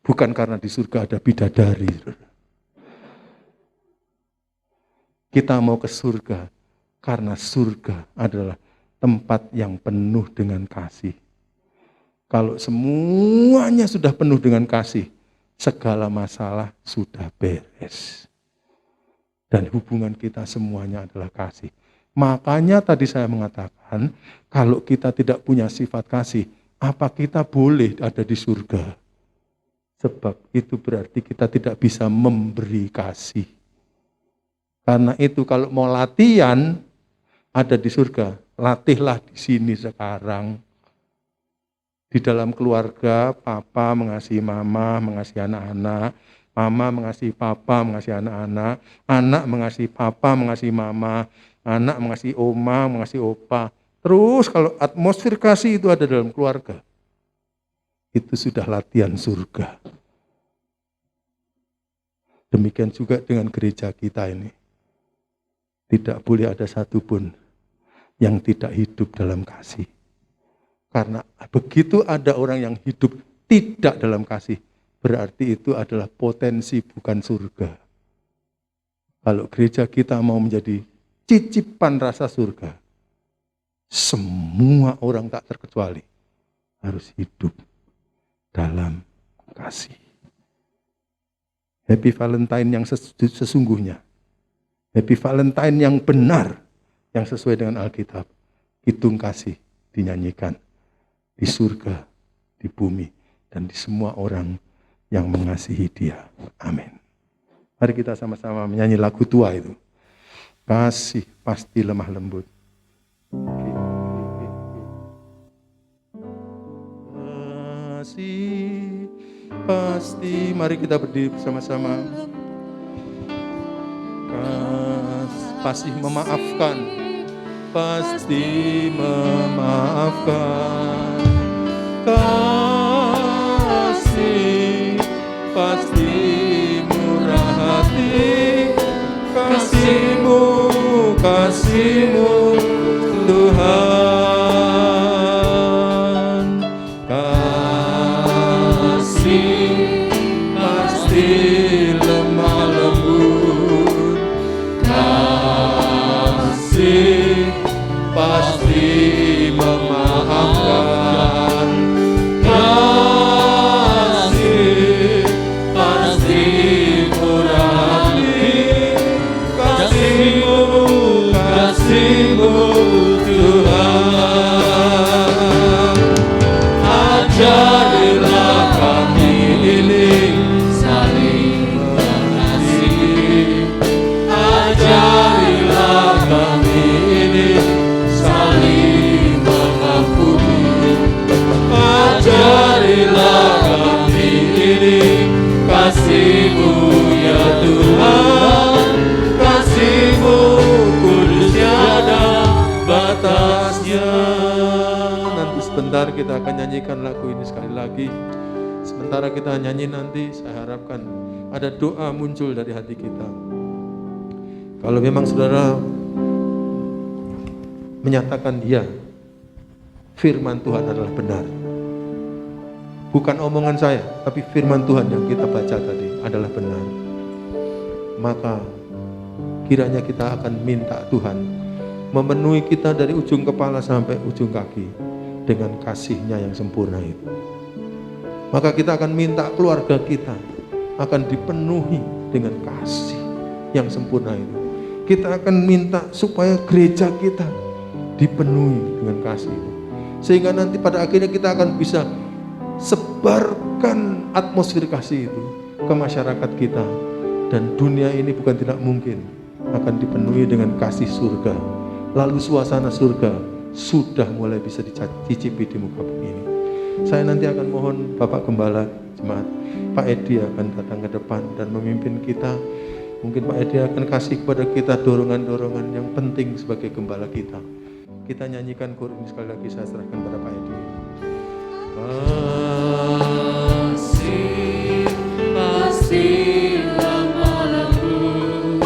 Bukan karena di surga ada bidadari. Kita mau ke surga karena surga adalah tempat yang penuh dengan kasih. Kalau semuanya sudah penuh dengan kasih, segala masalah sudah beres. Dan hubungan kita semuanya adalah kasih. Makanya tadi saya mengatakan, kalau kita tidak punya sifat kasih, apa kita boleh ada di surga? Sebab itu berarti kita tidak bisa memberi kasih. Karena itu kalau mau latihan, ada di surga, latihlah di sini sekarang. Di dalam keluarga, papa mengasihi mama, mengasihi anak-anak, mama mengasihi papa, mengasihi anak-anak, anak mengasihi papa, mengasihi mama, anak mengasihi oma, mengasihi opa. Terus kalau atmosfer kasih itu ada dalam keluarga, itu sudah latihan surga. Demikian juga dengan gereja kita ini. Tidak boleh ada satupun yang tidak hidup dalam kasih. Karena begitu ada orang yang hidup tidak dalam kasih, berarti itu adalah potensi bukan surga. Kalau gereja kita mau menjadi cicipan rasa surga, semua orang tak terkecuali harus hidup dalam kasih. Happy Valentine yang sesungguhnya, Happy Valentine yang benar, yang sesuai dengan Alkitab, hitung kasih dinyanyikan di surga, di bumi, dan di semua orang yang mengasihi Dia. Amin. Mari kita sama-sama menyanyi lagu tua itu. Kasih pasti lemah lembut. Kasih pasti, mari kita berdiri bersama-sama. Pasti memaafkan, pasti memaafkan. Kasih pasti murah hati, kasih-Mu, kasih-Mu Tuhan. Kasih pasti lemah lembut, kasih pasti memaafkan, kasih pasti murah hati, kasih-Mu, kasih-Mu sebentar kita akan nyanyikan lagu ini sekali lagi. Sementara kita nyanyi nanti, saya harapkan ada doa muncul dari hati kita. Kalau memang saudara menyatakan ya, firman Tuhan adalah benar. Bukan omongan saya, tapi firman Tuhan yang kita baca tadi adalah benar. Maka kiranya kita akan minta Tuhan memenuhi kita dari ujung kepala sampai ujung kaki dengan kasih-Nya yang sempurna itu. Maka kita akan minta keluarga kita akan dipenuhi dengan kasih yang sempurna itu. Kita akan minta supaya gereja kita dipenuhi dengan kasih itu. Sehingga nanti pada akhirnya kita akan bisa sebarkan atmosfer kasih itu ke masyarakat kita. Dan dunia ini bukan tidak mungkin akan dipenuhi dengan kasih surga. Lalu suasana surga sudah mulai bisa dicicipi di muka bumi ini. Saya nanti akan mohon Bapak Gembala Jemaat, Pak Edi akan datang ke depan dan memimpin kita. Mungkin Pak Edi akan kasih kepada kita dorongan-dorongan yang penting sebagai gembala kita. Kita nyanyikan kor ini sekali lagi, saya serahkan kepada Pak Edi. Kasih pasti lama lalu,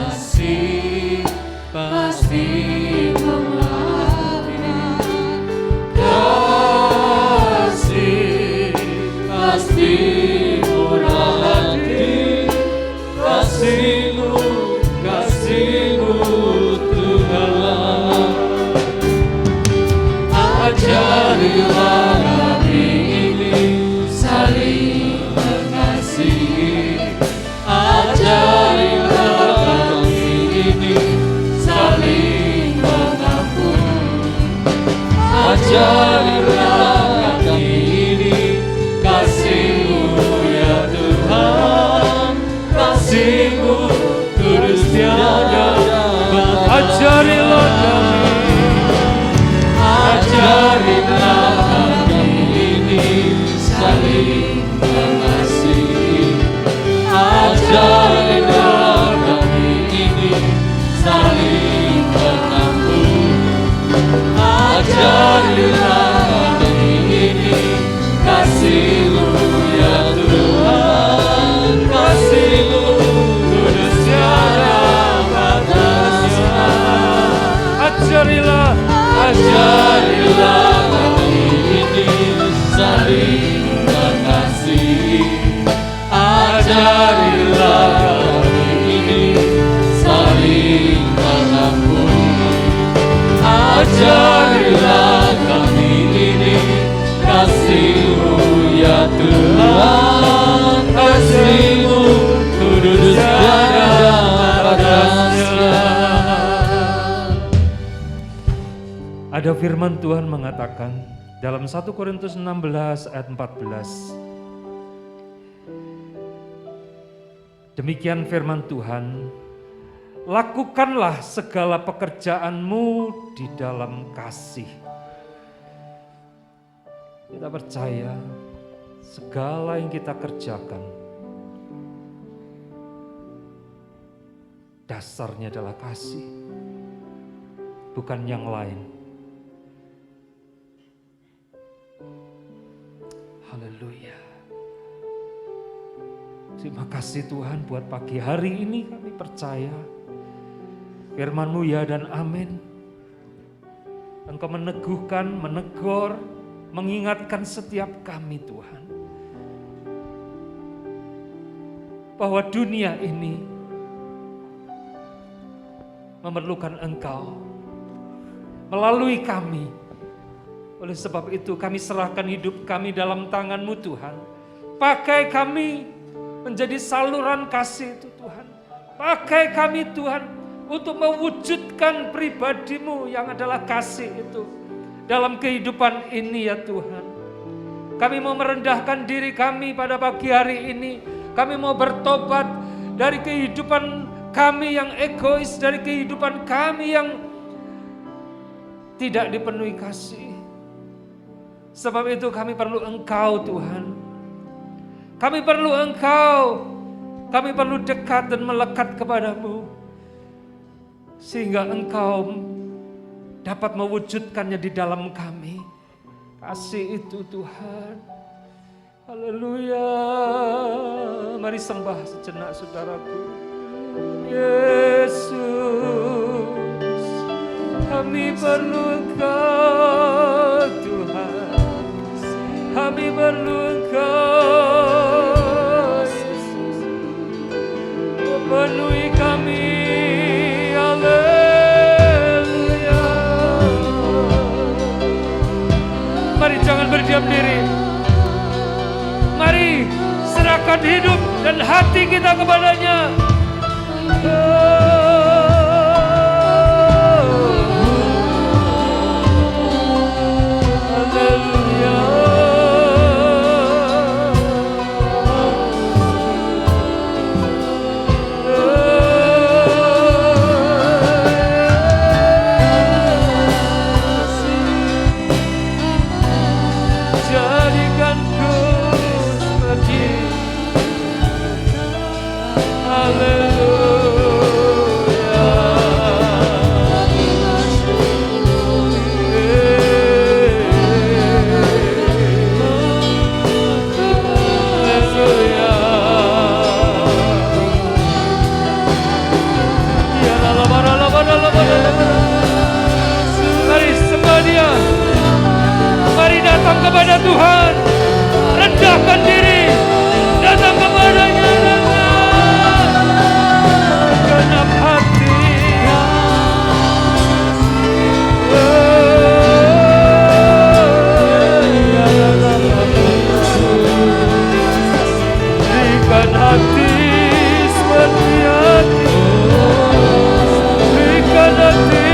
kasih pasti mengerti, kasih pasti murah hati, kasih-Mu, kasih-Mu Tuhan. Ajarilah kami ini saling mengasihi. Ajarilah kami ini saling mengampuni. Ajarilah kami ini kasih-Mu ya Tuhan. Kasih-Mu tulus tiada batas. Ajarilah kami. Ajarilah kami ini saling mengasihi. Ajarilah kami ini saling mengampuni. Ajarilah kami ini kasih-Mu ya Tuhan. Kasih-Mu tulus tiada batasnya. Ajarilah kami ini saling mengasihi. Ajarilah kami ini saling mengampuni. Ajarilah kami ini kasih-Mu ya Tuhan. Kasih-Mu tulus tiada batasnya. Ada firman Tuhan mengatakan dalam 1 Korintus 16 ayat 14. Demikian firman Tuhan, lakukanlah segala pekerjaanmu di dalam kasih. Kita percaya segala yang kita kerjakan dasarnya adalah kasih, bukan yang lain. Haleluya. Terima kasih Tuhan buat pagi hari ini kami percaya firman-Mu ya dan amin. Engkau meneguhkan, menegur, mengingatkan setiap kami Tuhan. Bahwa dunia ini memerlukan Engkau melalui kami. Oleh sebab itu kami serahkan hidup kami dalam tangan-Mu Tuhan. Pakai kami menjadi saluran kasih itu Tuhan. Pakai kami Tuhan untuk mewujudkan pribadi-Mu yang adalah kasih itu dalam kehidupan ini ya Tuhan. Kami mau merendahkan diri kami pada pagi hari ini. Kami mau bertobat dari kehidupan kami yang egois, dari kehidupan kami yang tidak dipenuhi kasih. Sebab itu kami perlu Engkau Tuhan. Kami perlu Engkau. Kami perlu dekat dan melekat kepadamu. Sehingga Engkau dapat mewujudkannya di dalam kami. Kasih itu Tuhan. Haleluya. Mari sembah sejenak saudaraku. Yesus, kami perlu Engkau Tuhan. Kami perlu Engkau Yesus. Penuhi kami. Haleluya. Mari jangan berdiam diri. Mari serahkan hidup dan hati kita kepadanya. Haleluya. Jadikanku seperti Mari sembah Dia. Mari datang kepada Tuhan. Rendahkan diri. Datang kepadanya. Genap hati. Berikan hati seperti hati. Berikan hati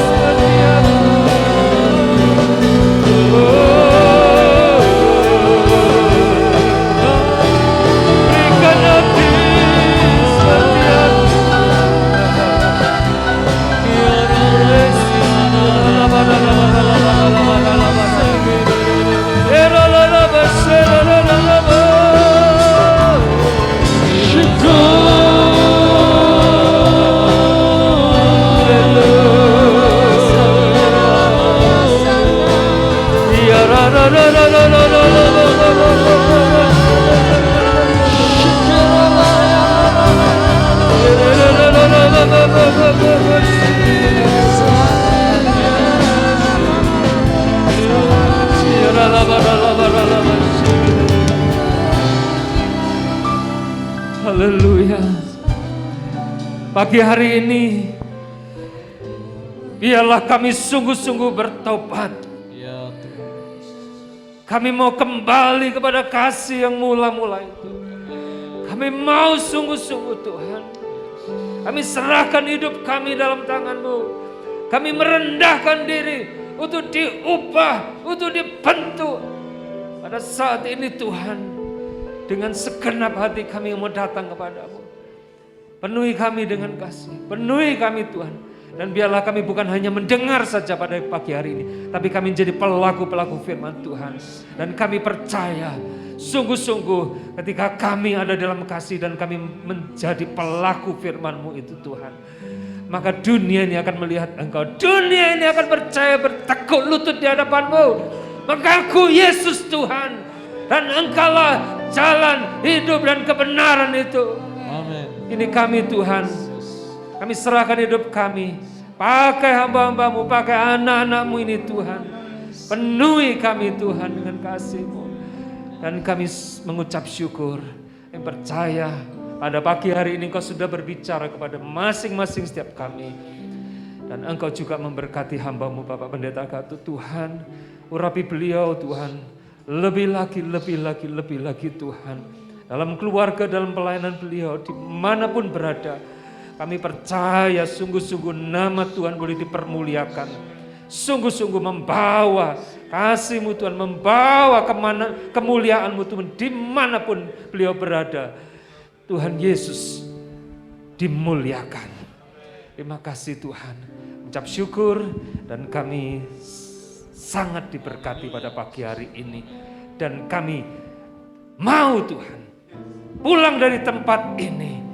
seperti hati. Berikan hati seperti hati. Haleluya. Pagi hari ini biarlah kami sungguh-sungguh bertobat. Kami mau kembali kepada kasih yang mula-mula itu. Kami mau sungguh-sungguh Tuhan. Kami serahkan hidup kami dalam tangan-Mu. Kami merendahkan diri untuk diubah, untuk dibentuk. Pada saat ini Tuhan, dengan segenap hati kami mau datang kepadamu. Penuhi kami dengan kasih, penuhi kami Tuhan. Dan biarlah kami bukan hanya mendengar saja pada pagi hari ini, tapi kami menjadi pelaku-pelaku firman Tuhan. Dan kami percaya, sungguh-sungguh ketika kami ada dalam kasih dan kami menjadi pelaku firman-Mu itu Tuhan, maka dunia ini akan melihat Engkau. Dunia ini akan percaya, bertekuk lutut di hadapan-Mu, mengaku Yesus Tuhan. Dan Engkaulah jalan hidup dan kebenaran itu. Amin. Ini kami Tuhan, kami serahkan hidup kami. Pakai hamba-Hamba-Mu, pakai anak-anak-Mu ini Tuhan. Penuhi kami Tuhan dengan kasih-Mu. Dan kami mengucap syukur, yang percaya pada pagi hari ini Engkau sudah berbicara kepada masing-masing setiap kami. Dan Engkau juga memberkati hamba-Mu Bapak Pendeta Gatot Tuhan. Urapi beliau Tuhan, lebih lagi Tuhan. Dalam keluarga, dalam pelayanan beliau, dimanapun berada. Kami percaya sungguh-sungguh nama Tuhan boleh dipermuliakan. Sungguh-sungguh membawa kasih-Mu Tuhan, membawa kemuliaan-Mu Tuhan dimanapun beliau berada. Tuhan Yesus dimuliakan. Terima kasih Tuhan. Ucap syukur dan kami sangat diberkati pada pagi hari ini. Dan kami mau Tuhan pulang dari tempat ini.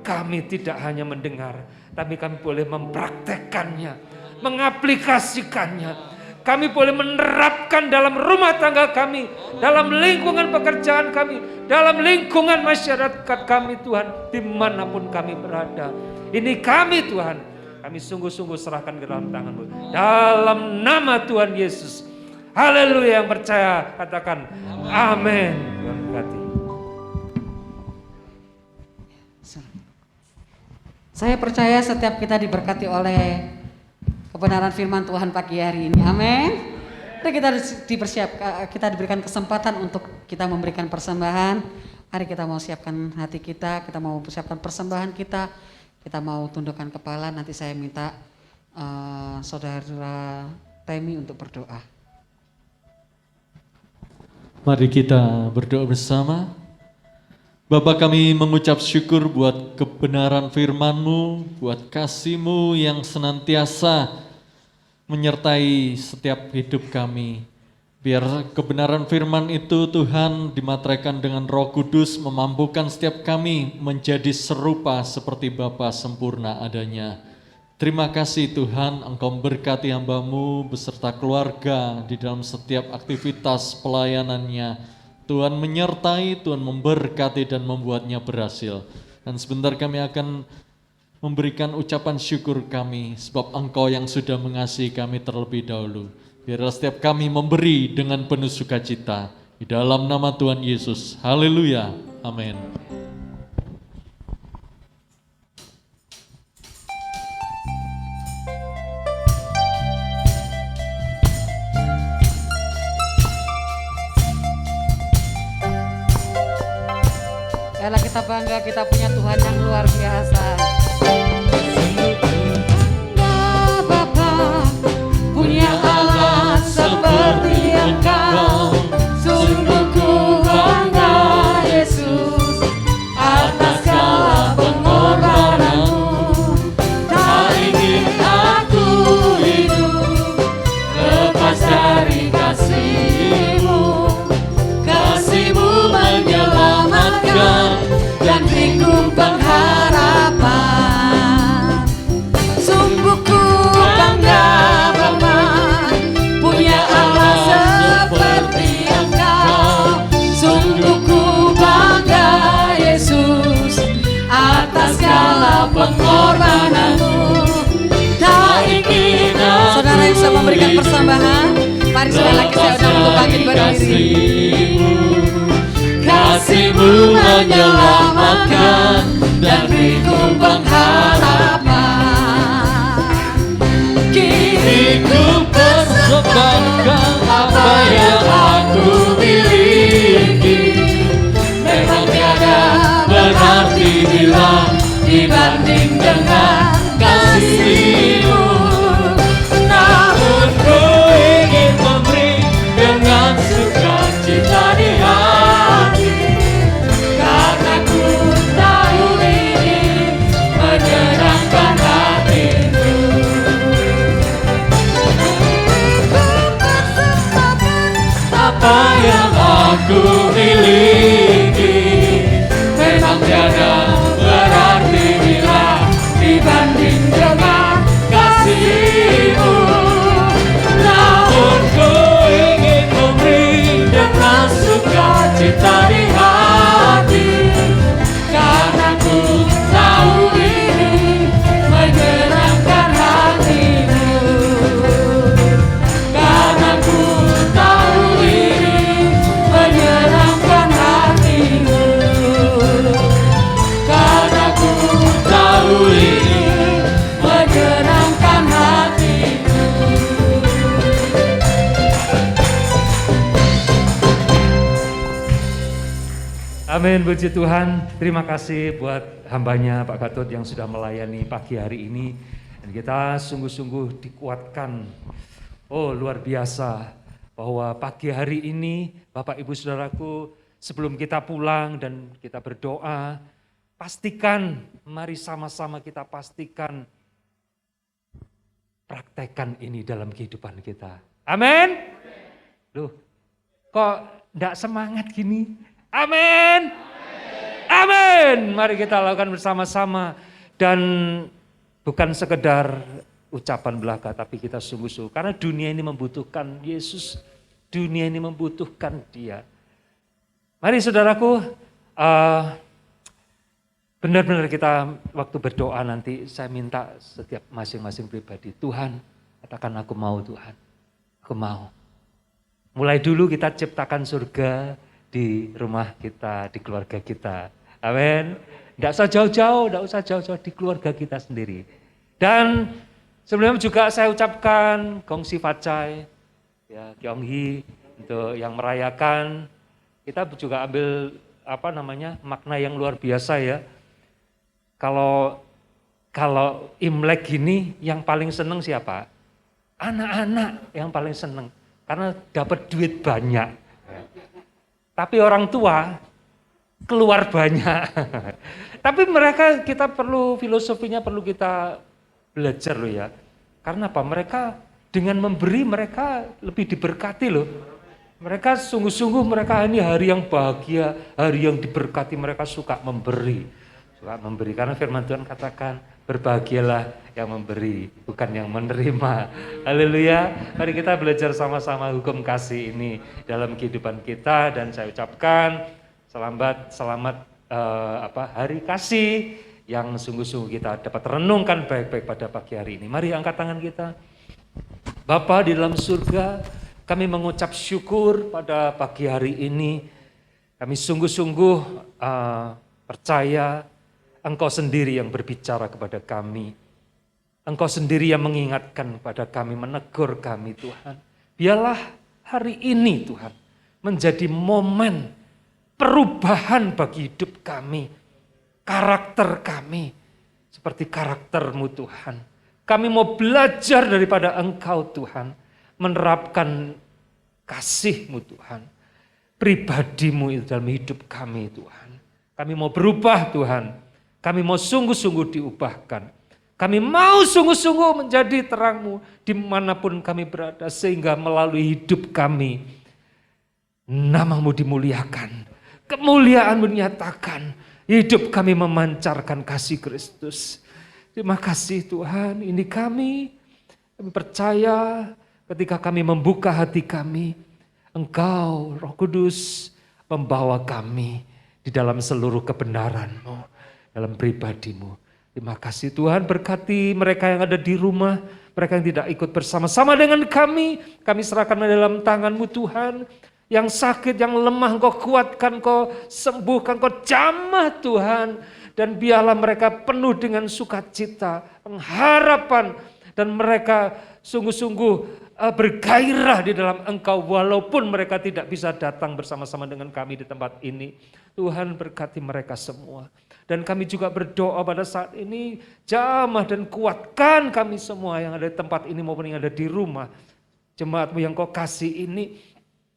Kami tidak hanya mendengar, tapi kami boleh mempraktekkannya. mengaplikasikannya. Kami boleh menerapkan dalam rumah tangga kami, dalam lingkungan pekerjaan kami, dalam lingkungan masyarakat kami Tuhan, dimanapun kami berada. Ini kami Tuhan, kami sungguh-sungguh serahkan ke dalam tangan-Mu. Dalam nama Tuhan Yesus. Haleluya, yang percaya katakan amin. Tuhan berkati. Saya percaya setiap kita diberkati oleh kebenaran firman Tuhan pagi hari ini. Amin. Dan kita diberikan kesempatan untuk kita memberikan persembahan. Mari kita mau siapkan hati kita mau persiapkan persembahan kita mau tundukkan kepala. Nanti saya minta Saudara Temi untuk berdoa. Mari kita berdoa bersama. Bapa, kami mengucap syukur buat kebenaran firman-Mu, buat kasih-Mu yang senantiasa menyertai setiap hidup kami. Biar kebenaran firman itu Tuhan dimateraikan dengan Roh Kudus, memampukan setiap kami menjadi serupa seperti Bapa sempurna adanya. Terima kasih Tuhan, Engkau berkati hamba-Mu beserta keluarga di dalam setiap aktivitas pelayanannya. Tuhan menyertai, Tuhan memberkati dan membuatnya berhasil. Dan sebentar kami akan memberikan ucapan syukur kami sebab Engkau yang sudah mengasihi kami terlebih dahulu. Biarlah setiap kami memberi dengan penuh sukacita. Di dalam nama Tuhan Yesus. Haleluya. Amin. Biarlah kita bangga, kita punya Tuhan yang luar biasa. Bangga Bapa, punya Allah seperti Engkau. Sungguh ku bangga Yesus, atas segala pengorbananmu. Tak ingin aku hidup lepas dari kasih-Mu. Kasih-Mu menyelamatkan dan beriku pengharapan. Sungguh ku bangga Bapa, punya Allah seperti Engkau. Sungguh ku bangga Yesus, atas segala pengorbananmu. Tak ingin saudara yang sudah memberikan persembahan, mari sekali lagi saya undang untuk bangkit berdiri. Kasih-Mu menyelamatkan dan beriku pengharapan. Kini ku persembahkan apa yang aku miliki. Memang tiada berarti bila dibanding dengan kasih-Mu. Namun ku ingin memberi dengan sukacita di hati. Karena ku tahu ini menyenangkan hati-Mu. Apa yang aku miliki memang tiada berarti bila dibanding dengan kasih-Mu. Namun ku ingin memberi dengan sukacita di hati. Karena ku tahu ini menyenangkan hati-Mu. Karena ku tahu ini menyenangkan hati-Mu. Karena ku tahu ini menyenangkan hati-Mu. Amin, puji Tuhan. Terima kasih buat hambanya Pak Gatot yang sudah melayani pagi hari ini. Dan kita sungguh-sungguh dikuatkan. Oh, luar biasa bahwa pagi hari ini Bapak Ibu Saudaraku, sebelum kita pulang dan kita berdoa, pastikan, mari sama-sama kita pastikan praktekkan ini dalam kehidupan kita. Amin. Loh, kok enggak semangat gini? Amin. Amin. Mari kita lakukan bersama-sama. Dan bukan sekedar ucapan belaka, tapi kita sungguh-sungguh. Karena dunia ini membutuhkan Yesus, dunia ini membutuhkan Dia. Mari saudaraku, benar-benar kita waktu berdoa nanti, saya minta setiap masing-masing pribadi, Tuhan, katakan aku mau Tuhan, aku mau. Mulai dulu kita ciptakan surga di rumah kita, di keluarga kita. Amin. Tidak usah jauh-jauh, di keluarga kita sendiri. Dan sebelumnya juga saya ucapkan Gongsi Facai, ya, Kyonghi untuk yang merayakan. Kita juga ambil makna yang luar biasa ya. Kalau Imlek gini yang paling seneng siapa? Anak-anak yang paling seneng karena dapat duit banyak. Tapi orang tua keluar banyak. Tapi mereka kita perlu filosofinya perlu kita belajar loh ya. Karena apa? Mereka dengan memberi mereka lebih diberkati loh. Mereka sungguh-sungguh mereka ini hari yang bahagia, hari yang diberkati, mereka suka memberi. Suka memberi karena firman Tuhan katakan berbahagialah yang memberi, bukan yang menerima. Haleluya. Mari kita belajar sama-sama hukum kasih ini dalam kehidupan kita dan saya ucapkan selamat hari kasih yang sungguh-sungguh kita dapat renungkan baik-baik pada pagi hari ini. Mari angkat tangan kita. Bapa di dalam surga, kami mengucap syukur pada pagi hari ini. Kami sungguh-sungguh percaya Engkau sendiri yang berbicara kepada kami. Engkau sendiri yang mengingatkan kepada kami, menegur kami Tuhan. Biarlah hari ini Tuhan menjadi momen perubahan bagi hidup kami. Karakter kami seperti karakter-Mu Tuhan. Kami mau belajar daripada Engkau Tuhan. Menerapkan kasih-Mu Tuhan. Pribadi-Mu itu dalam hidup kami Tuhan. Kami mau berubah Tuhan. Kami mau sungguh-sungguh diubahkan. Kami mau sungguh-sungguh menjadi terang-Mu dimanapun kami berada. Sehingga melalui hidup kami, nama-Mu dimuliakan. Kemuliaan-Mu dinyatakan. Hidup kami memancarkan kasih Kristus. Terima kasih Tuhan, ini kami percaya ketika kami membuka hati kami, Engkau Roh Kudus membawa kami di dalam seluruh kebenaran-Mu, dalam pribadi-Mu. Terima kasih Tuhan, berkati mereka yang ada di rumah, mereka yang tidak ikut bersama-sama dengan kami serahkan dalam tangan-Mu Tuhan. Yang sakit, yang lemah Engkau kuatkan, Engkau sembuhkan, Engkau jamah Tuhan. Dan biarlah mereka penuh dengan sukacita, pengharapan. Dan mereka sungguh-sungguh bergairah di dalam Engkau walaupun mereka tidak bisa datang bersama-sama dengan kami di tempat ini. Tuhan berkati mereka semua. Dan kami juga berdoa pada saat ini, jamah dan kuatkan kami semua yang ada di tempat ini maupun yang ada di rumah. Jemaat-Mu yang Kau kasih ini,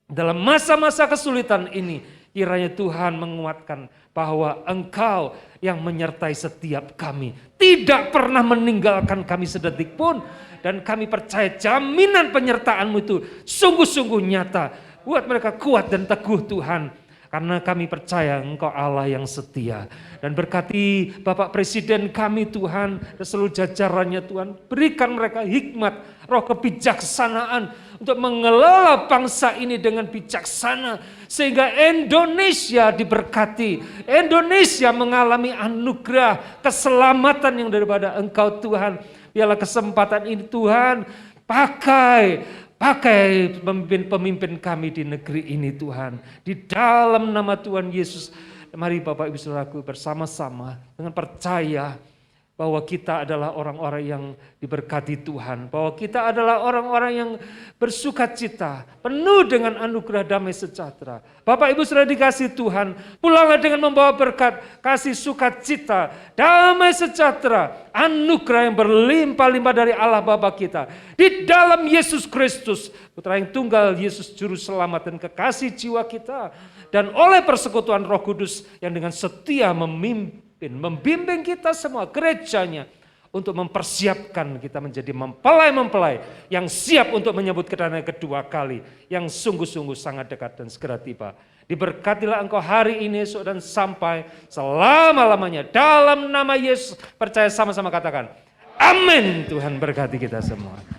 dalam masa-masa kesulitan ini, kiranya Tuhan menguatkan bahwa Engkau yang menyertai setiap kami. Tidak pernah meninggalkan kami sedetik pun. Dan kami percaya jaminan penyertaan-Mu itu sungguh-sungguh nyata. Buat mereka kuat dan teguh Tuhan. Karena kami percaya Engkau Allah yang setia. Dan berkati Bapak Presiden kami Tuhan, dan seluruh jajarannya Tuhan. Berikan mereka hikmat, roh kebijaksanaan untuk mengelola bangsa ini dengan bijaksana. Sehingga Indonesia diberkati. Indonesia mengalami anugerah, keselamatan yang daripada Engkau Tuhan. Biarlah kesempatan ini Tuhan pakai pemimpin-pemimpin kami di negeri ini Tuhan. Di dalam nama Tuhan Yesus. Mari Bapak Ibu Saudaraku bersama-sama dengan percaya bahwa kita adalah orang-orang yang diberkati Tuhan. Bahwa kita adalah orang-orang yang bersukacita, penuh dengan anugerah damai sejahtera. Bapak Ibu Saudara dikasih Tuhan, pulanglah dengan membawa berkat, kasih sukacita, damai sejahtera, anugerah yang berlimpah-limpah dari Allah Bapa kita. Di dalam Yesus Kristus, Putra yang tunggal, Yesus Juru Selamat dan kekasih jiwa kita. Dan oleh persekutuan Roh Kudus yang dengan setia membimbing kita semua gerejanya untuk mempersiapkan kita menjadi mempelai-mempelai yang siap untuk menyambut kedatangan kedua kali yang sungguh-sungguh sangat dekat dan segera tiba. Diberkatilah engkau hari ini, esok dan sampai selama-lamanya. Dalam nama Yesus, percaya sama-sama katakan, Amin. Tuhan berkati kita semua.